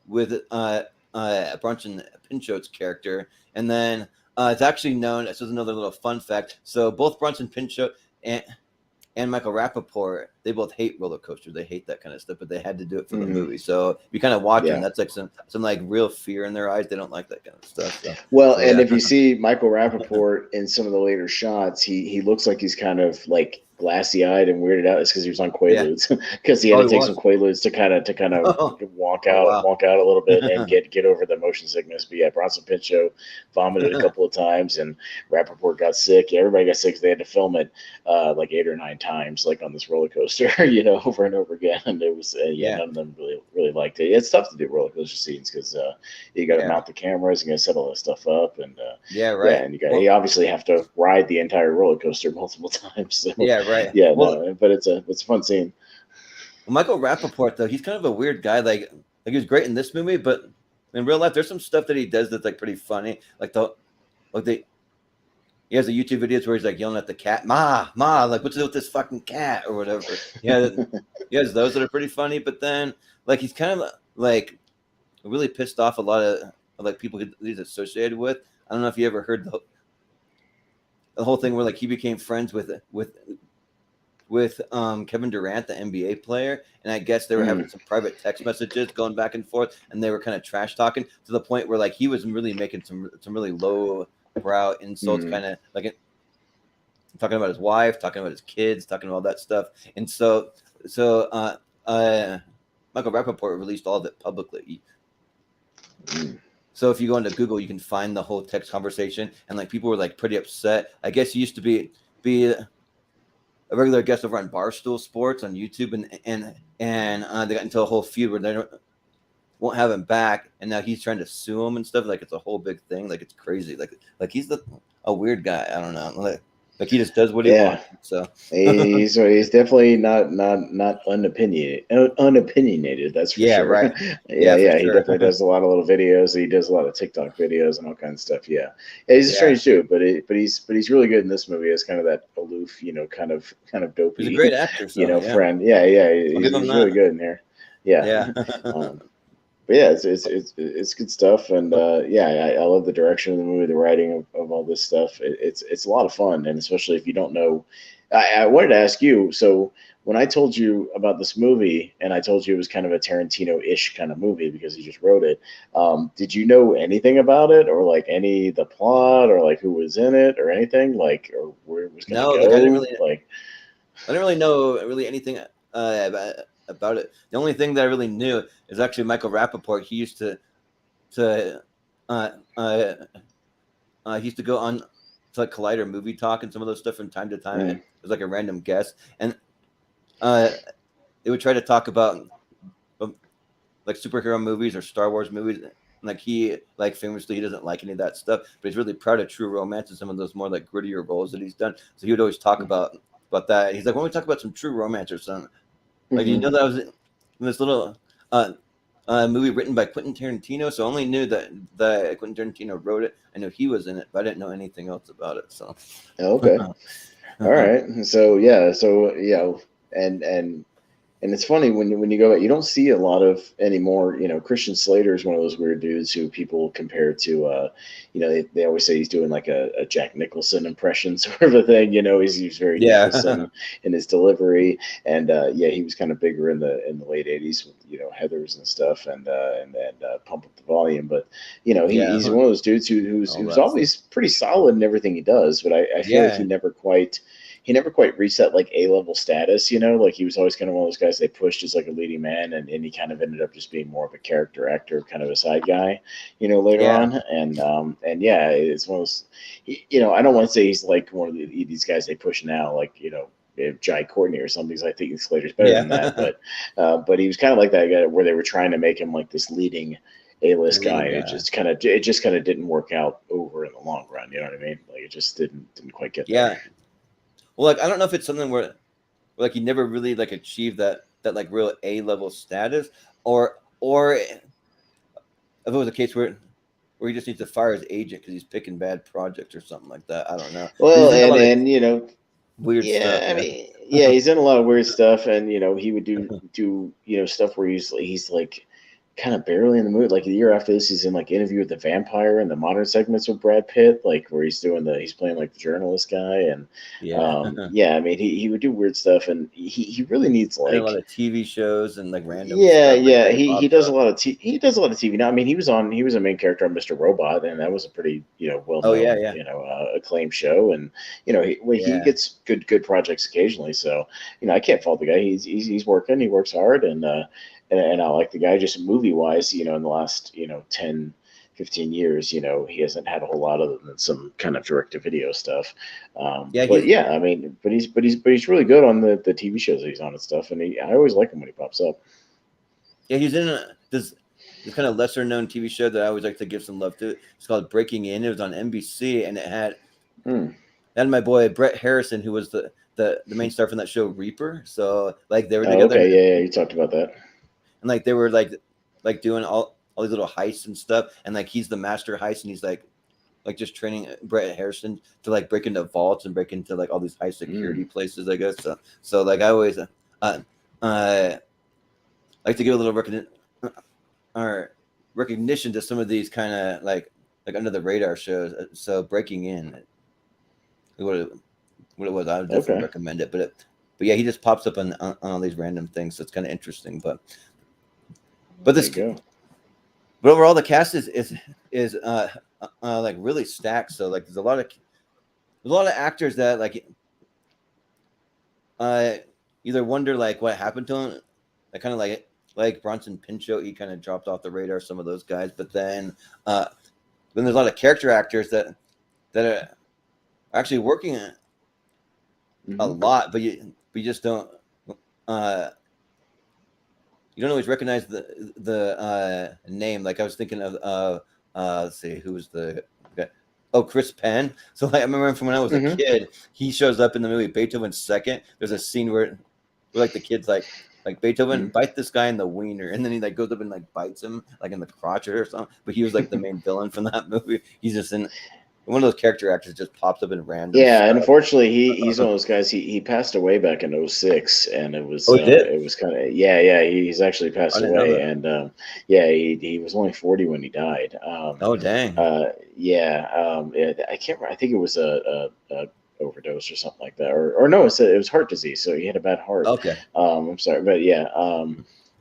with Bronson Pinchot's character, and then it's actually known. This is another little fun fact. So both Bronson Pinchot and Michael Rappaport, they both hate roller coasters. They hate that kind of stuff, but they had to do it for the movie. So you kind of watch them. That's like some like real fear in their eyes. They don't like that kind of stuff. So, and if you see Michael Rappaport in some of the later shots, he looks like he's kind of like glassy-eyed and weirded out is because he was on Yeah. Quaaludes, because he had Oh, to he take some was. Quaaludes to kind of Oh, walk oh out wow. walk out a little bit and get over the motion sickness. But yeah, Bronson Pinchot vomited a couple of times, and Rappaport got sick. Yeah, everybody got sick. They had to film it like 8 or 9 times, like on this roller coaster, over and over again. And it was yeah, Yeah. none of them really liked it. It's tough to do roller coaster scenes because you got to Yeah. mount the cameras, you got to set all that stuff up, and Yeah. yeah, Right. and you Well. obviously have to ride the entire roller coaster multiple times. So Yeah. Right. yeah, Well, no, but it's a fun scene. Michael Rappaport though, he's kind of a weird guy. Like he was great in this movie, but in real life, there's some stuff that he does that's like pretty funny. Like he has a YouTube videos where he's like yelling at the cat, "Ma, ma, like what's it with this fucking cat or whatever." Yeah, he has those that are pretty funny. But then like he's kind of like really pissed off a lot of like people he's associated with. I don't know if you ever heard the whole thing where like he became friends with Kevin Durant, the NBA player, and I guess they were having some private text messages going back and forth, and they were kind of trash talking to the point where like he was really making some really low brow insults, kind of like talking about his wife, talking about his kids, talking about all that stuff, and so Michael Rappaport released all of it publicly. So if you go into Google, you can find the whole text conversation, and like people were like pretty upset. I guess he used to be a regular guest over on Barstool Sports on YouTube, and they got into a whole feud where they won't have him back, and now he's trying to sue him and stuff. Like it's a whole big thing. Like it's crazy. Like he's a weird guy. I don't know. Like he just does what he wants. So he's definitely not unopinionated. That's for yeah, sure. right. Yeah, For he sure. definitely does a lot of little videos. He does a lot of TikTok videos and all kinds of stuff. Yeah, he's a strange dude, but he's really good in this movie as kind of that aloof, kind of He's a dopey, great actor. So yeah, friend. I'll give him He's really that. good in here. Yeah. Yeah. But yeah, it's good stuff, and I love the direction of the movie, the writing of all this stuff. It's a lot of fun, and especially if you don't know. I wanted to ask you. So when I told you about this movie, and I told you it was kind of a Tarantino-ish kind of movie because he just wrote it, did you know anything about it, or like the plot, or like who was in it, or anything, like, or where it was going to No, like go, like? I didn't really know anything about it. The only thing that I really knew is actually Michael Rappaport. He used to uh, uh, he used to go on to like Collider Movie Talk and some of those stuff from time to time. It was like a random guest, and they would try to talk about like superhero movies or Star Wars movies. Like he famously he doesn't like any of that stuff, but he's really proud of True Romance and some of those more like grittier roles that he's done. So he would always talk about that. He's like, when we talk about some True Romance or something, like you know that was in this little movie written by Quentin Tarantino. So I only knew that Quentin Tarantino wrote it. I knew he was in it, but I didn't know anything else about it. So Okay, all right. So yeah, and it's funny when you go, you don't see a lot of anymore. Christian Slater is one of those weird dudes who people compare to. They always say he's doing like a Jack Nicholson impression sort of a thing. He's very yeah, Nicholson in his delivery, and he was kind of bigger in the late '80s with Heathers and stuff, and Pump Up the Volume. But yeah, he's one of those dudes who's all that always stuff. pretty solid in everything he does. But I feel like he never quite reset like A-level status, like he was always kind of one of those guys they pushed as like a leading man, and he kind of ended up just being more of a character actor, kind of a side guy, later Yeah, on. And yeah, it's one of those, I don't want to say he's like one of these guys they push now, like, Jai Courtney or something, because I think Slater's better than that. But he was kind of like that guy where they were trying to make him like this leading A-list guy, and it just kind of didn't work out over in the long run. You know what I mean? Like it just didn't quite get there. yeah. Well, like I don't know if it's something where like he never really like achieved that like real A-level status, or if it was a case where he just needs to fire his agent because he's picking bad projects or something like that. I don't know. Well, He's in a lot of and weird stuff. yeah, I Yeah. mean, yeah, he's in a lot of weird stuff, and he would do stuff where he's like kind of barely in the movie. Like the year after this, he's in like Interview with the Vampire and the modern segments with Brad Pitt, like where he's playing like the journalist guy, and Yeah. yeah, I mean he would do weird stuff, and he really needs And a lot like of TV shows and like random yeah, stuff like yeah, that he he pops does a up. lot of he does a lot of TV now. I mean, he was a main character on Mr. Robot, and that was a pretty well Oh yeah, known yeah, acclaimed show, and he yeah. gets good projects occasionally. So I can't fault the guy. He's working, he works hard, and I like the guy. Just movie wise, in the last 10, 15 years, he hasn't had a whole lot other than some kind of direct to video stuff. Yeah, But yeah, I mean, but he's really good on the TV shows that he's on and stuff, and I always like him when he pops up. he's in this kind of lesser known TV show that I always like to give some love to. It's called Breaking In. It was on NBC, and it Hmm. had my boy Brett Harrison, who was the main star from that show Reaper. So like they were Oh, together, okay, yeah, you talked about that. and like they were like doing all these little heists and stuff, and like he's the master heist, and he's like just training Brett Harrison to like break into vaults and break into like all these high security Mm. places, I guess. So like I always like to give a little recognition to some of these kind of like under the radar shows. So Breaking In, what it was, I would definitely Okay, recommend it. But yeah, he just pops up on all these random things, so it's kind of interesting. But there this you go. but overall the cast is like really stacked. So like there's a lot of actors that like uh either wonder like what happened to him, like kind of like Bronson Pinchot, he kind of dropped off the radar. Some of those guys, but then there's a lot of character actors that are actually working a Hmm. lot, but you just don't uh you don't always recognize the name. Like I was thinking of let's see, who was the guy? Oh, Chris Penn. So like I remember from when I was a Hmm. kid, he shows up in the movie Beethoven's Second. There's a scene where like the kid's like Beethoven Hmm. bite this guy in the wiener, and then he like goes up and like bites him like in the crotch or something. But he was like the main villain from that movie. He's just in one of those character actors just pops up in random Yeah, stuff. unfortunately, he's one of those guys. He passed away back in '06, and Oh, he did? it was kind of yeah, he's actually I passed didn't know away, that. and yeah, he was only 40 when he died. Oh, dang. Yeah, I can't remember. I think it was a overdose or something like that, or no, it was heart disease. So he had a bad heart. Okay. I'm sorry, but yeah,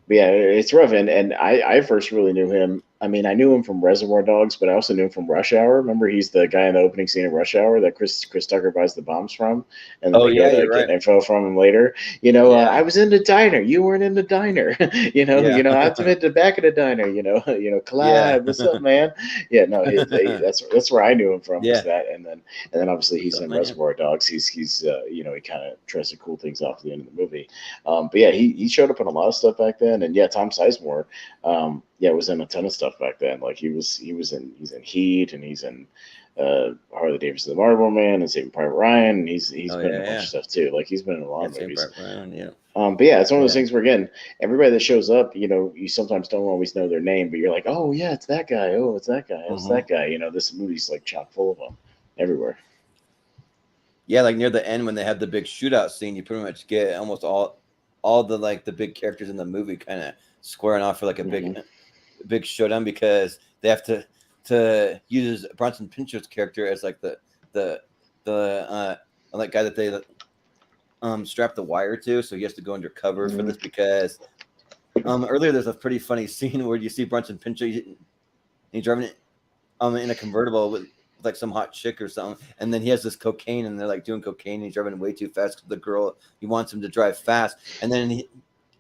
it's rough. And I first really knew him. I mean, I knew him from Reservoir Dogs, but I also knew him from Rush Hour. Remember, he's the guy in the opening scene of Rush Hour that Chris Tucker buys the bombs from, and then Oh, they go yeah, to you're get right. info from him later. Yeah. I was in the diner. You weren't in the diner. Yeah. I've been at the back of the diner. Yeah. Clyde, what's up, man? Yeah, no, that's where I knew him from was Yeah. that, and then obviously What's he's up, in man? Reservoir Dogs. He kind of tries to cool things off at the end of the movie. But yeah, he showed up in a lot of stuff back then, and yeah, Tom Sizemore, yeah, was in a ton of stuff back then. Like he's in Heat, and he's in Harley Davidson, the Marlboro Man, and Saving Private Ryan. And he's Oh, been in yeah, a bunch yeah. of stuff too. Like he's been in a lot Yeah, of same movies. part around. Yeah. But yeah, it's one of those Yeah. things where again, everybody that shows up, you sometimes don't always know their name, but you're like, oh yeah, it's that guy. Oh, it's that guy. Oh, it's Hmm. that guy. This movie's like chock full of them everywhere. Yeah, like near the end when they have the big shootout scene, you pretty much get almost all the like the big characters in the movie kind of squaring off for like a Hmm. big showdown because they have to use Bronson Pinchot's character as like the the like guy that they strap the wire to, so he has to go undercover for Hmm. this because earlier there's a pretty funny scene where you see Bronson Pinchot he's driving in a convertible with like some hot chick or something, and then he has this cocaine, and they're like doing cocaine, and he's driving way too fast because the girl he wants him to drive fast, and then he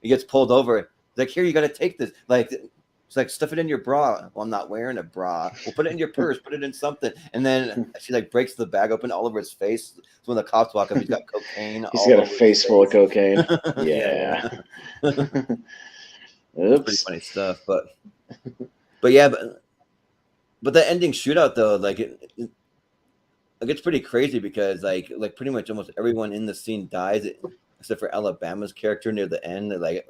gets pulled over. He's like, here, you got to take this. Like, it's like stuff it in your bra. Well, I'm not wearing a bra. Well, put it in your purse. Put it in something. And then she like breaks the bag open all over his face. So when the cops walk up, he's got cocaine He's all got a over his face full of face. cocaine. Yeah, Yeah. yeah. It's pretty Oops. funny stuff, but yeah, but the ending shootout though, like it gets pretty crazy because like pretty much almost everyone in the scene dies except for Alabama's character near the end. Like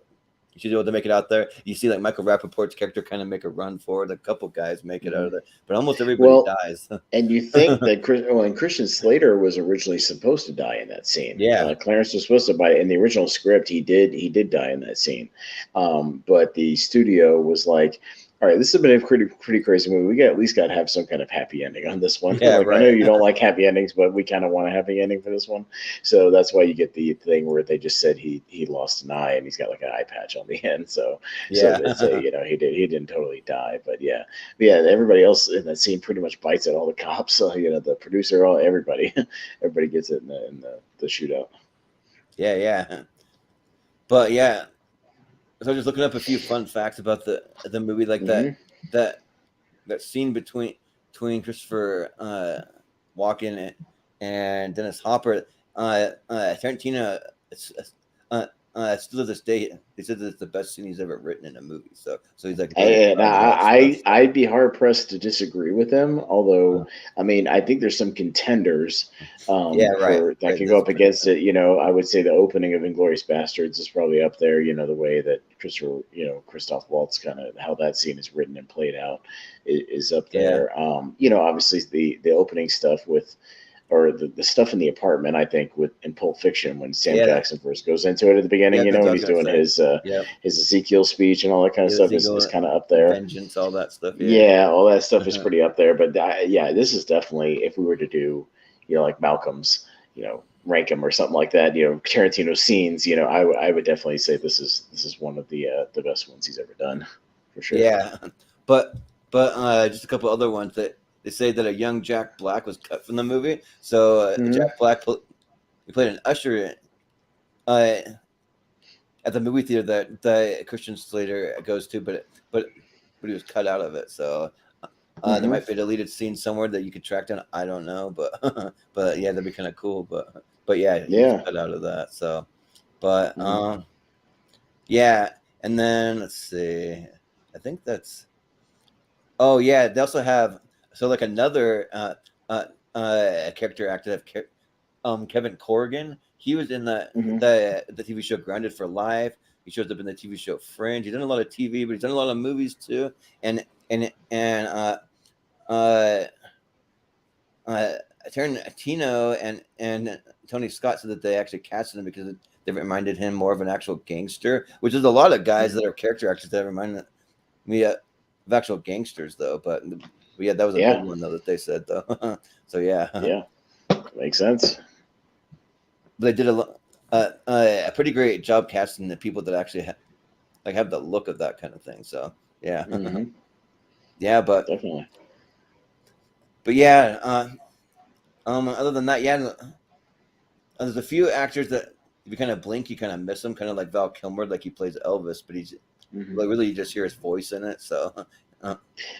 she's able to make it out there. You see like Michael Rappaport's character kind of make a run for it. A couple guys make it out of there, but almost everybody Well, dies. and you think that and Christian Slater was originally supposed to die in that scene. Yeah, Clarence was supposed to die in the original script. He did die in that scene, but the studio was like, "All right, this has been a pretty crazy movie. We at least got to have some kind of happy ending on this one." yeah, Like I know right. you don't like happy endings, but we kind of want a happy ending for this one. So that's why you get the thing where they just said he lost an eye and he's got like an eye patch on the end. So Yeah, they say he didn't totally die, but yeah. Yeah, everybody else in that scene pretty much bites at all the cops. So the producer, all everybody, everybody gets it in the shootout. yeah, yeah. But yeah, so I'm just looking up a few fun facts about the movie, like Hmm. that that scene between Christopher Walken and Dennis Hopper. Tarantino, uh, still to this day, they said that it's the best scene he's ever written in a movie. So he's like really And proud of that stuff. So I'd be hard pressed to disagree with them. Although, I mean, I think there's some contenders yeah, right. for that Right, can go that's up against it. I would say the opening of Inglorious Bastards is probably up there. The way that Christoph Waltz kind of how that scene is written and played out is up yeah, there. Obviously the opening stuff with or the stuff in the apartment, I think, with in Pulp Fiction when Sam yeah, Jackson first goes into it at the beginning, yeah. That's what I and was he's gonna doing say. his Yep. Ezekiel speech and all that kind of Yeah, the stuff is Eagle, kind of up there. Vengeance, all that stuff. Yeah. Yeah, all that stuff is pretty up there. But yeah, this is definitely if we were to do, like Malcolm's, rank him or something like that. Tarantino scenes. I would definitely say this is one of the best ones he's ever done, for sure. Yeah, but just a couple other ones that they say that a young Jack Black was cut from the movie. So Hmm. Jack Black he played an usher uh, at the movie theater that Christian Slater goes to, but he was cut out of it. So there Hmm. might be a deleted scene somewhere that you could track down. I don't know, but but yeah, that'd be kind of cool. But yeah, he was Yeah. cut out of that. So but Hmm. yeah, and then let's see. I think that's. Oh yeah, they also have so like another character actor, Kevin Corrigan. He was in Hmm. the TV show Grounded for Life. He shows up in the TV show Fringe. He's done a lot of TV, but he's done a lot of movies too. And uh, uh, Tarantino and Tony Scott said that they actually casted him because they reminded him more of an actual gangster, which is a lot of guys Hmm. that are character actors that remind me of actual gangsters though. But yeah, that was a big Yeah. one though that they said though. So yeah, but Yeah. Makes sense. they did a pretty great job casting the people that actually like have the look of that kind of thing. So yeah, Hmm. yeah, but Definitely. yeah. Other than that, yeah, there's a few actors that if you kind of blink, you kind of miss them. Kind of like Val Kilmer, like he plays Elvis, but he's Hmm. like really you just hear his voice in it. So uh,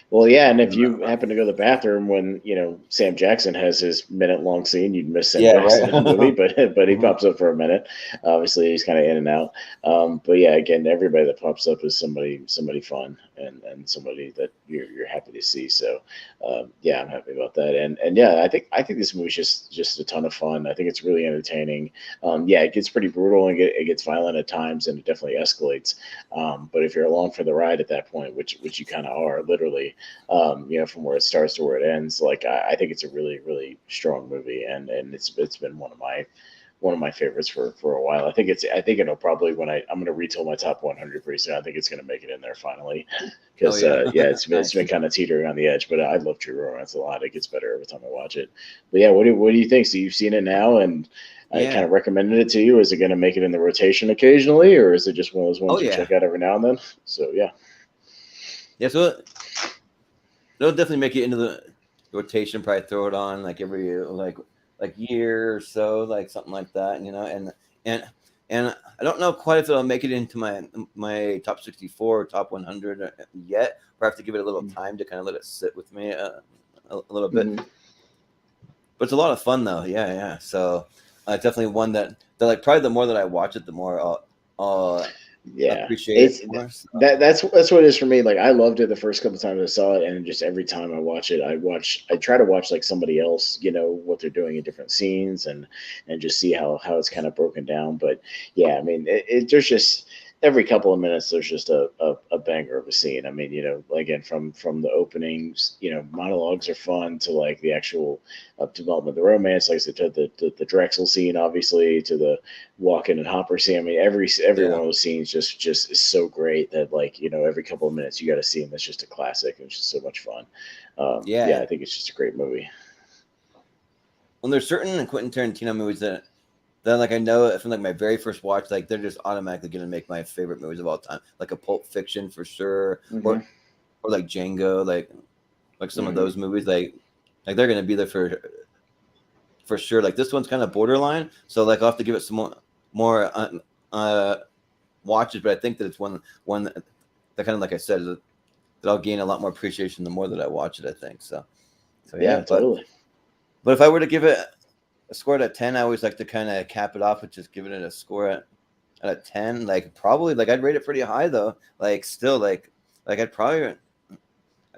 Well, yeah, and if you happen to go to the bathroom when Sam Jackson has his minute-long scene, you'd miss Sam yeah, Jackson right. in the movie, but he Mhm. pops up for a minute. Obviously, he's kind of in and out. But yeah, again, everybody that pops up is somebody fun and somebody that you're happy to see. So yeah, I'm happy about that. And yeah, I think this movie's just a ton of fun. I think it's really entertaining. Yeah, it gets pretty brutal and it gets violent at times, and it definitely escalates. But if you're along for the ride at that point, which you kind of are, literally, from where it starts to where it ends, like I think it's a really, really strong movie, and it's been one of my favorites for a while. I think it'll probably when I'm going to retail my top 100 pretty soon. I think it's going to make it in there finally, Oh because yeah, yeah, it's nice. been kind of teetering on the edge. But I love True Romance a lot. It gets better every time I watch it. But yeah, what do you think? So you've seen it now, and I kind Yeah. of recommended it to you. Is it going to make it in the rotation occasionally, or is it just one of those Oh ones you yeah. check out every now and then? So yeah. Yeah. So they'll definitely make it into the rotation. Probably throw it on like every year or so, like something like that. And and I don't know quite if it'll make it into my top 64 or top 100 yet. Or I have to give it a little time to kind of let it sit with me a little bit. Mm-hmm. But it's a lot of fun though. Yeah, yeah. So definitely one that like probably the more that I watch it, the more I'll Yeah, appreciate it it's more. So that's what it is for me. Like I loved it the first couple times I saw it, and just every time I watch it, I try to watch like somebody else, what they're doing in different scenes, and just see how it's kind of broken down. But yeah, I mean, there's just every couple of minutes there's just a banger of a scene. I mean, again, from the openings, monologues are fun to like the actual development of the romance, like I said, to the Drexel scene, obviously, to the Walken and Hopper scene. I mean, every one Yeah. of those scenes just is so great that, like, every couple of minutes you got a scene that's just a classic, and it's just so much fun. Yeah, Yeah. I think it's just a great movie. Well, there's certain Quentin Tarantino movies that like I know from like my very first watch, like they're just automatically gonna make my favorite movies of all time. Like a Pulp Fiction for sure, Hmm. or like Django, like some of Hmm. those movies, like they're gonna be there for sure. Like this one's kind of borderline, so like I'll have to give it some more uh watches, but I think that it's one that kind of like I said that I'll gain a lot more appreciation the more that I watch it. I think so yeah, Yeah, totally. but if I were to give it a score out of 10, I always like to kind of cap it off with just giving it a score at a 10. Like probably like I'd rate it pretty high though. Like still like I'd probably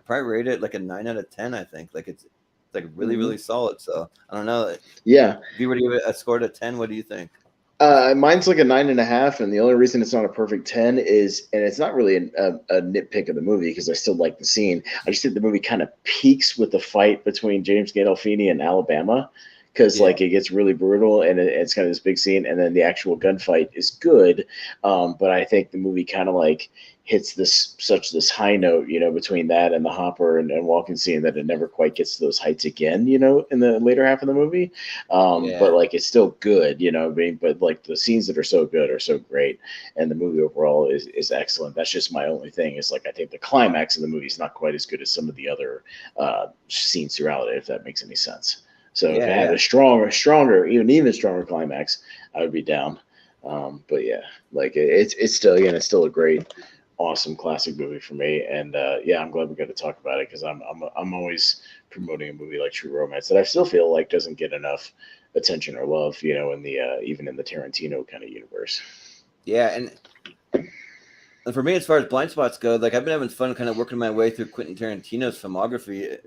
rate it like a 9 out of 10. I think like it's like really Hmm. really solid. So I don't know if Yeah. you were to give it a score to 10, what do you think? Mine's like a 9.5, and the only reason it's not a perfect 10 is, and it's not really a nitpick of the movie because I still like the scene. I just think the movie kind of peaks with the fight between James Gandolfini and Alabama, because Yeah, like it gets really brutal, and it's kind of this big scene, and then the actual gunfight is good. But I think the movie kind of like hits this high note, between that and the Hopper and walking scene, that it never quite gets to those heights again, in the later half of the movie. But yeah, like it's still good, I mean, but like the scenes that are so good are so great, and the movie overall is excellent. That's just my only thing. Is like I think the climax of the movie is not quite as good as some of the other scenes throughout it, if that makes any sense. So if it yeah, had yeah. a stronger, even stronger climax, I would be down. But yeah, like it's still, again, it's still a great, awesome classic movie for me, and yeah, I'm glad we got to talk about it because I'm always promoting a movie like True Romance that I still feel like doesn't get enough attention or love, in the even in the Tarantino kind of universe. Yeah, and for me, as far as blind spots go, like I've been having fun kind of working my way through Quentin Tarantino's filmography,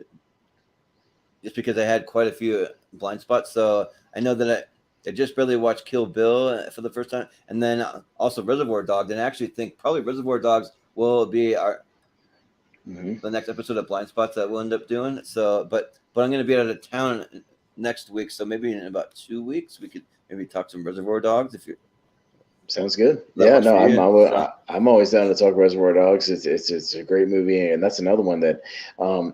just because I had quite a few blind spots. So I know that I just barely watched Kill Bill for the first time, and then also Reservoir Dogs. And I actually think probably Reservoir Dogs will be Hmm. the next episode of Blind Spots that we'll end up doing. So, but I'm going to be out of town next week, so maybe in about 2 weeks we could maybe talk some Reservoir Dogs if Sounds good. that Yeah, works no, for you. So I'm always down to talk Reservoir Dogs. It's a great movie, and that's another one that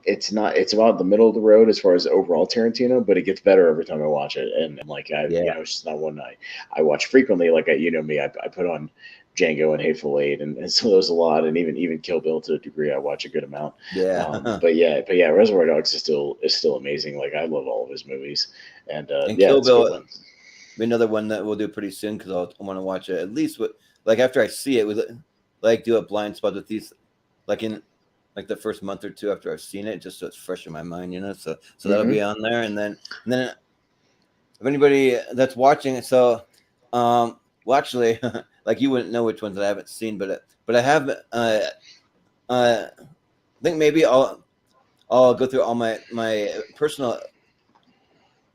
it's not it's about the middle of the road as far as overall Tarantino, but it gets better every time I watch it. And like yeah, it's just not one I watch frequently. Like me, I put on Django and Hateful Eight, and so there's a lot, and even Kill Bill to a degree I watch a good amount. yeah. But yeah, Reservoir Dogs is still amazing. Like I love all of his movies, and And yeah, Kill it's a good Bill, one. another one that we'll do pretty soon because I want to watch it at least with like after I see it with like do a blind spot with these like in like the first month or two after I've seen it, just so it's fresh in my mind. So that'll Hmm. be on there, and then if anybody that's watching, so well actually, like you wouldn't know which ones I haven't seen, but I have I think maybe I'll go through all my personal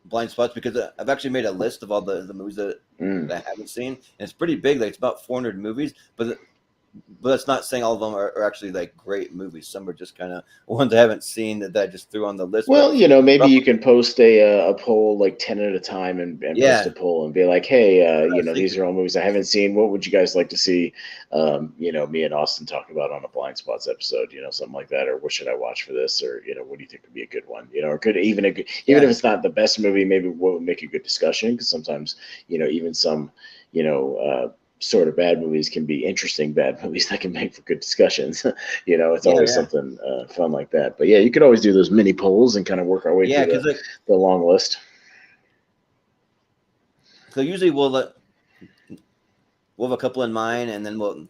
blind spots because I've actually made a list of all the movies Mm. that I haven't seen, and it's pretty big. Like it's about 400 movies, but that's not saying all of them are actually like great movies. Some are just kind of ones I haven't seen that I just threw on the list. Well, maybe But you can post a poll like 10 at a time, and post a yeah, poll and be like, hey, I was these thinking, are all movies I haven't seen. What would you guys like to see, me and Austin talk about on a Blind Spots episode, something like that, or what should I watch for this, or, what do you think would be a good one, or could even even if yeah, it's not the best movie, maybe what would make a good discussion? Because sometimes, even some, sort of bad movies can be interesting bad movies that can make for good discussions. It's yeah, always yeah, something fun like that. But yeah, you could always do those mini polls and kind of work our way yeah. through Because like the long list. so usually we'll have a couple in mind, and then we'll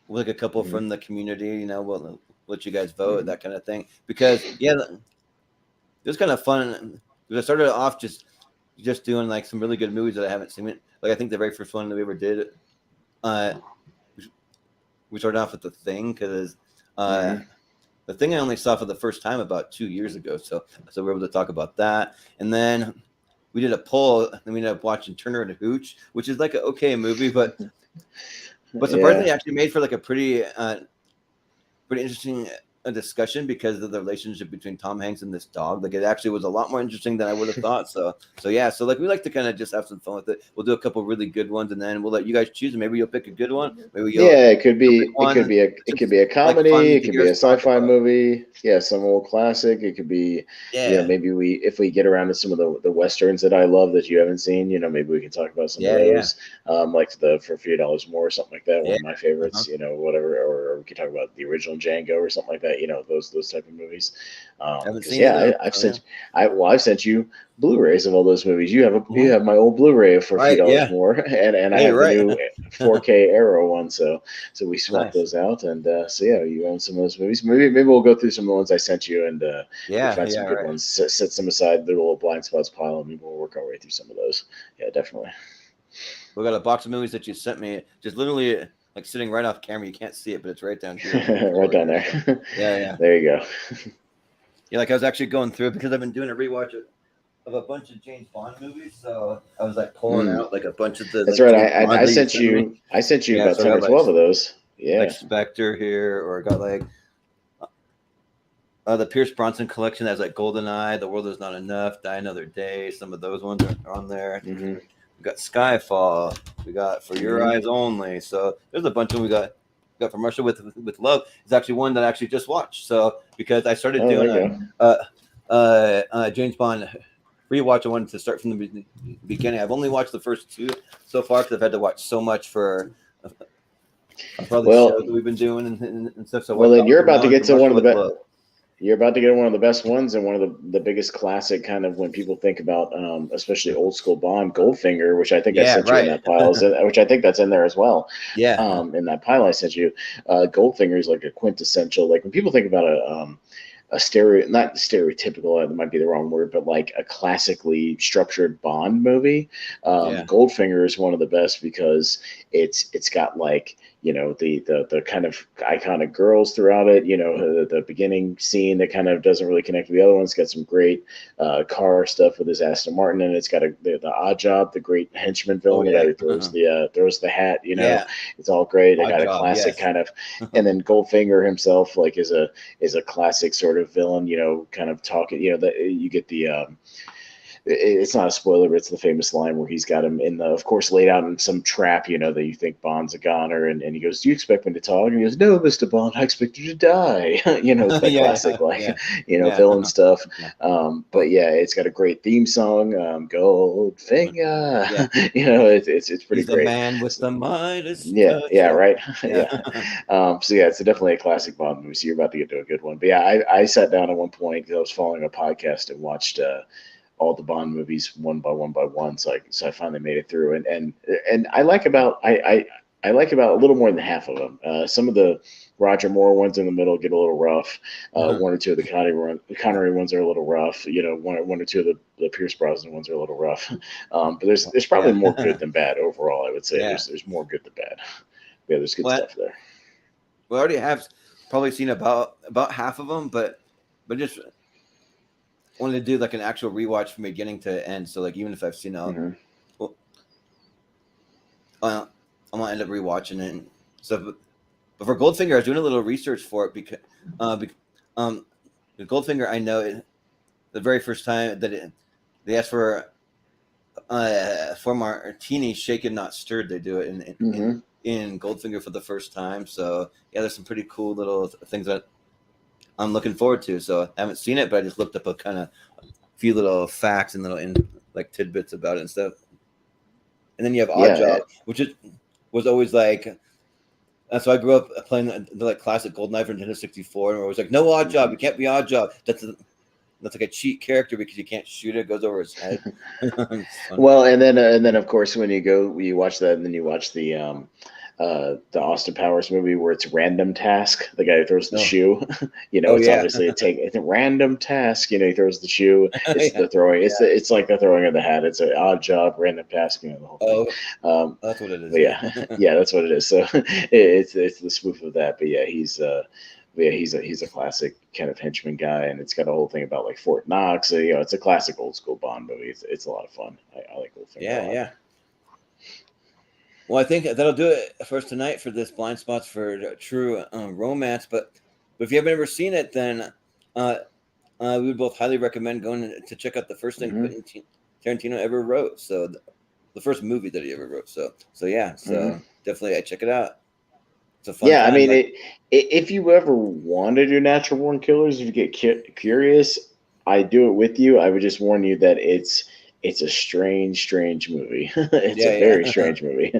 like a couple Hmm. from the community. We'll let you guys vote Hmm. that kind of thing. Because yeah, it was kind of fun. Because I started off just doing like some really good movies that I haven't seen. Like I think the very first one that we ever did, uh, we started off with The Thing because uh, Hmm. The Thing I only saw for the first time about 2 years ago. So we were able to talk about that, and then we did a poll, and we ended up watching Turner and Hooch, which is like an okay movie, but But surprisingly, it actually made for like a pretty interesting discussion because of the relationship between Tom Hanks and this dog. Like it actually was a lot more interesting than I would have thought. So yeah. So like we like to kind of just have some fun with it. We'll do a couple really good ones, and then we'll let you guys choose. And maybe you'll pick a good one. Maybe you'll it could be one. it could be a Like comedy, fun it to could hear be a us talk sci-fi about. movie, some old classic. It could be Yeah. maybe if we get around to some of the westerns that I love that you haven't seen, maybe we can talk about some of those. Like the For $50 More or something like that, one of my favorites, whatever, or we could talk about the original Django or something like that, those type of movies. Haven't Because seen it. I've sent you Blu-rays of all those movies. You have my old Blu-ray for a few dollars more, and I have the new 4K Arrow one. So we swapped those out, and you own some of those movies. Maybe we'll go through some of the ones I sent you, and we'll find some good ones. Set some aside, the little blind spots pile, and maybe we'll work our way through some of those. Yeah, definitely. We got a box of movies that you sent me, just literally like sitting right off camera. You can't see it, but it's right down here. Right down there. So, yeah. There you go. Yeah, like I was actually going through it because I've been doing a rewatch of a bunch of James Bond movies. So I was like pulling out like a bunch of the. That's like, right. I sent you about 10 or 12 of those. Yeah. Like Spectre here, or I got like the Pierce Bronson collection that's like GoldenEye, The World Is Not Enough, Die Another Day. Some of those ones are on there. Mm-hmm. We got Skyfall. We got For Your Eyes Only. So there's a bunch of we got from Russia with Love. It's actually one that I actually just watched. So because I started doing James Bond rewatch, I wanted to start from the beginning. I've only watched the first two so far because I've had to watch so much for all the shows that we've been doing and stuff. So then you're about to get to one of the best. You're about to get one of the best ones and one of the biggest classic kind of when people think about, especially old school Bond, Goldfinger, which I think I sent you in that pile, which I think that's in there as well. Yeah. In that pile I sent you, Goldfinger is like a quintessential. Like when people think about not stereotypical, that might be the wrong word, but like a classically structured Bond movie. Goldfinger is one of the best because it's got like, the kind of iconic girls throughout it, the beginning scene that kind of doesn't really connect to the other ones. It's got some great car stuff with his Aston Martin, and it's got the Odd Job, the great henchman villain, the guy who throws the hat, it's all great. I got a classic kind of, and then Goldfinger himself like is a classic sort of villain, kind of talking, that you get the it's not a spoiler, but it's the famous line where he's got him of course, laid out in some trap, that you think Bond's a goner, and he goes, "Do you expect me to talk?" And he goes, "No, Mr. Bond, I expect you to die." It's that classic, villain stuff. But it's got a great theme song, Goldfinger. It's pretty He's great. The man with the Midas touch. Right. So it's definitely a classic Bond movie. So you're about to get to a good one. But I sat down at one point because I was following a podcast and watched all the Bond movies one by one. So I finally made it through, and I like about I like about a little more than half of them. Some of the Roger Moore ones in the middle get a little rough. One or two of the Connery ones are a little rough. One or two of the Pierce Brosnan ones are a little rough. But there's probably more good than bad overall. I would say there's more good than bad. Yeah, there's good stuff there. We already have probably seen about half of them, but just wanted to do like an actual rewatch from beginning to end. So like even if I've seen I'm gonna end up rewatching it and stuff. But for Goldfinger, I was doing a little research for it because Goldfinger, I know the very first time that they asked for martini shaken not stirred, they do it in Goldfinger for the first time. So there's some pretty cool little things that I'm looking forward to. So I haven't seen it, but I just looked up a kind of few little facts and little like tidbits about it and stuff. And then you have Odd Job, which was always like. So I grew up playing the like classic GoldenEye for Nintendo 64, and it was like, no Odd Job, you can't be Odd Job. That's like a cheat character because you can't shoot it; it goes over his head. Well, and then of course when you watch that, and then you watch the Austin Powers movie where it's Random Task, the guy who throws the shoe. It's obviously it's a random task. He throws the shoe. It's the throwing. It's like the throwing of the hat. It's an Odd Job, random task. The whole thing. That's what it is. That's what it is. So it's the spoof of that. But he's a classic kind of henchman guy, and it's got a whole thing about like Fort Knox. So, it's a classic old school Bond movie. It's a lot of fun. I like Goldfinger. Yeah. Well, I think that'll do it for us tonight for this blind spots for true romance. But if you haven't ever seen it, then uh, we would both highly recommend going to check out the first thing Hmm. Quentin Tarantino ever wrote. So the first movie that he ever wrote. So yeah. Hmm. So definitely, check it out. It's a fun Yeah, I time. mean, Like if you ever want to do natural born killers, if you get curious, I do it with you. I would just warn you that it's a strange movie. It's a yeah, very yeah. strange movie,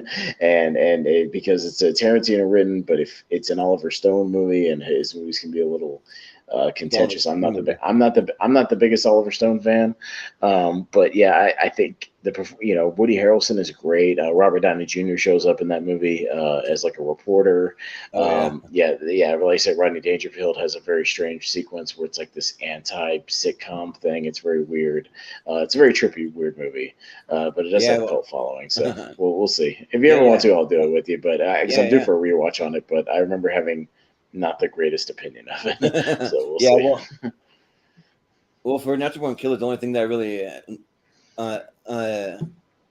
because it's a Tarantino written, but if it's an Oliver Stone movie, and his movies can be a little It's all contentious. movie. I'm not the biggest Oliver Stone fan, but yeah, I think Woody Harrelson is great. Robert Downey Jr. shows up in that movie as like a reporter. Oh yeah. Yeah. Like I said, Rodney Dangerfield has a very strange sequence where it's like this anti-sitcom thing. It's very weird. It's a very trippy, weird movie, but it does have Yeah. a Well, cult following. So we'll see. If you yeah, ever want yeah. to, I'll do it with you. But because Yeah, I'm due yeah. for a rewatch on it, but I remember having not the greatest opinion of it. So we'll Yeah, see. well, for Natural Born Killers, the only thing that I really uh, uh,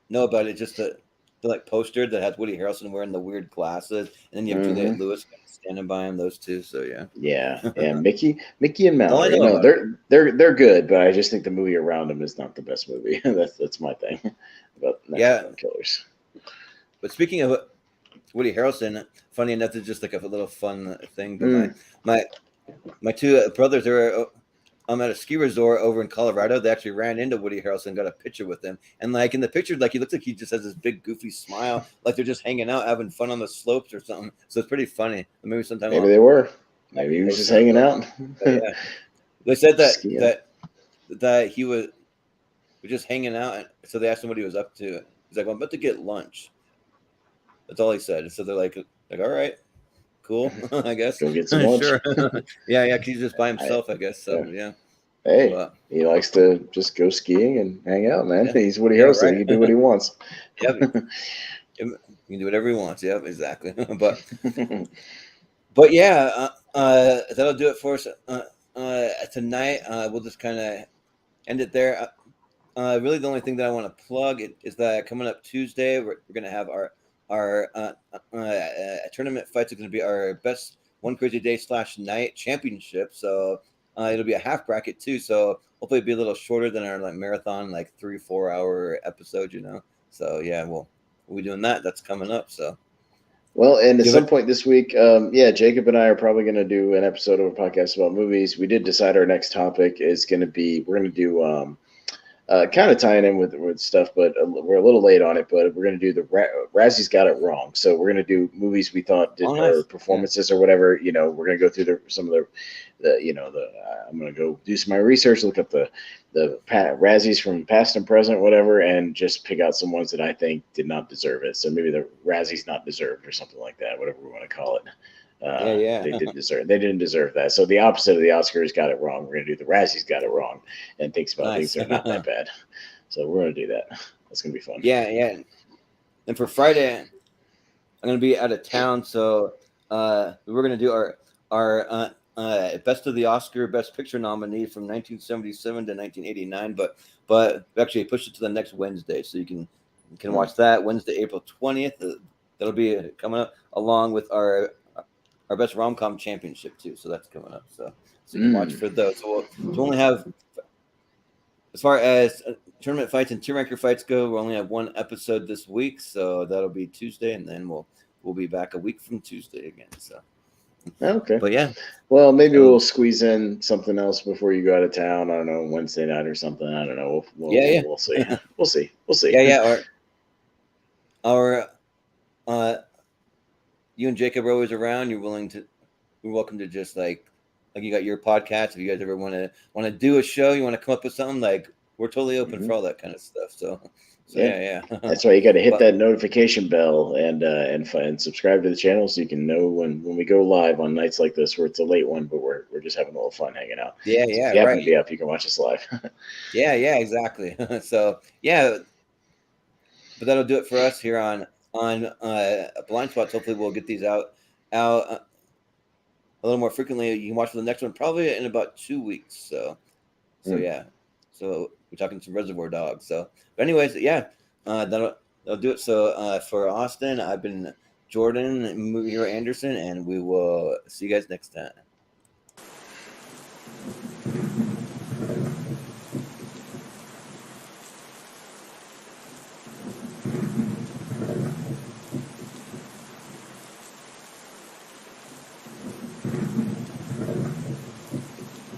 know about it is just the like poster that has Woody Harrelson wearing the weird glasses, and then you have Juliette Hmm. Lewis standing by him. Those two. So yeah, Yeah, that's yeah. Mickey and all I Mallory. know No, about it. they're good, but I just think the movie around them is not the best movie. That's my thing about Natural Yeah, Born Killers. but speaking of Woody Harrelson, funny enough, it's just like a little fun thing. But Mm. my my two brothers are at a ski resort over in Colorado. They actually ran into Woody Harrelson, got a picture with him, and like in the picture, like he looks like he just has this big goofy smile, like they're just hanging out, having fun on the slopes or something. So it's pretty funny. Maybe sometime Maybe I'll they were. I Maybe can he was post just that. hanging out, But yeah, they said skiing. that he was just hanging out, and so they asked him what he was up to. He's like, well, "I'm about to get lunch." That's all he said. So they're like, "All right, cool, I guess, Go get some lunch. sure, yeah, yeah." 'Cause he's just by I, himself, I guess. So yeah. yeah, Hey, but he likes to just go skiing and hang out, man. yeah, He's Woody yeah, Harrelson. right. He can do what he wants. Yeah, he can do whatever he wants. Yep, exactly. But yeah, that'll do it for us tonight. We'll just kind of end it there. Really, the only thing that I want to plug is that coming up Tuesday, we're going to have our tournament fights. Are going to be our best one crazy day / night championship. So it'll be a half bracket too. So hopefully it'll be a little shorter than our like marathon, like 3-4 hour episode. So yeah, we'll be doing that. That's coming up. So Well, and at give some it. point this week, yeah, Jacob and I are probably going to do an episode of a podcast about movies. We did decide our next topic is going to be we're going to do kind of tying in with stuff, but we're a little late on it. But we're going to do the Razzies got it wrong. So we're going to do movies we thought did Oh, or nice. Yeah. performances or whatever. We're going to go through some of I'm going to go do some of my research, look up the Razzies from past and present, whatever, and just pick out some ones that I think did not deserve it. So maybe the Razzies not deserved or something like that, whatever we want to call it. Yeah. They Yeah. didn't deserve. They didn't deserve that. So the opposite of the Oscars got it wrong. We're gonna do the Razzies got it wrong, and thinks about things Nice. that are not that bad. So we're gonna do that. That's gonna be fun. Yeah. Yeah. And for Friday, I'm gonna be out of town, so we're gonna do our best of the Oscar Best Picture nominee from 1977 to 1989, but we actually pushed it to the next Wednesday, so you can Hmm. watch that Wednesday, April 20th. That'll be coming up along with our best rom com championship too. So that's coming up. So you can watch Mm. for those. So we only have as far as tournament fights and tier ranker fights go, we only have one episode this week, so that'll be Tuesday, and then we'll be back a week from Tuesday again. So, Okay. but yeah, Well, maybe so we'll squeeze in something else before you go out of town. I don't know, Wednesday night or something. I don't know. yeah, We'll see. We'll see. We'll see. yeah, yeah. Our uh, you and Jacob are always around. You're welcome to just like you got your podcast. If you guys ever want to do a show, you want to come up with something, like we're totally open Hmm. for all that kind of stuff. So Yeah. yeah, yeah. That's why you got to hit But that notification bell and subscribe to the channel so you can know when we go live on nights like this where it's a late one, but we're just having a little fun hanging out. yeah, So if yeah, you happen to right. be up, you can watch us live. Yeah, yeah, exactly. So yeah, but that'll do it for us here on blind spots. Hopefully we'll get these out a little more frequently. You can watch for the next one probably in about 2 weeks. So Hmm. yeah, so we're talking some Reservoir Dogs. So but anyways, yeah, that'll They'll do it. So for Austin, I've been Jordan, movie hero Anderson, and we will see you guys next time.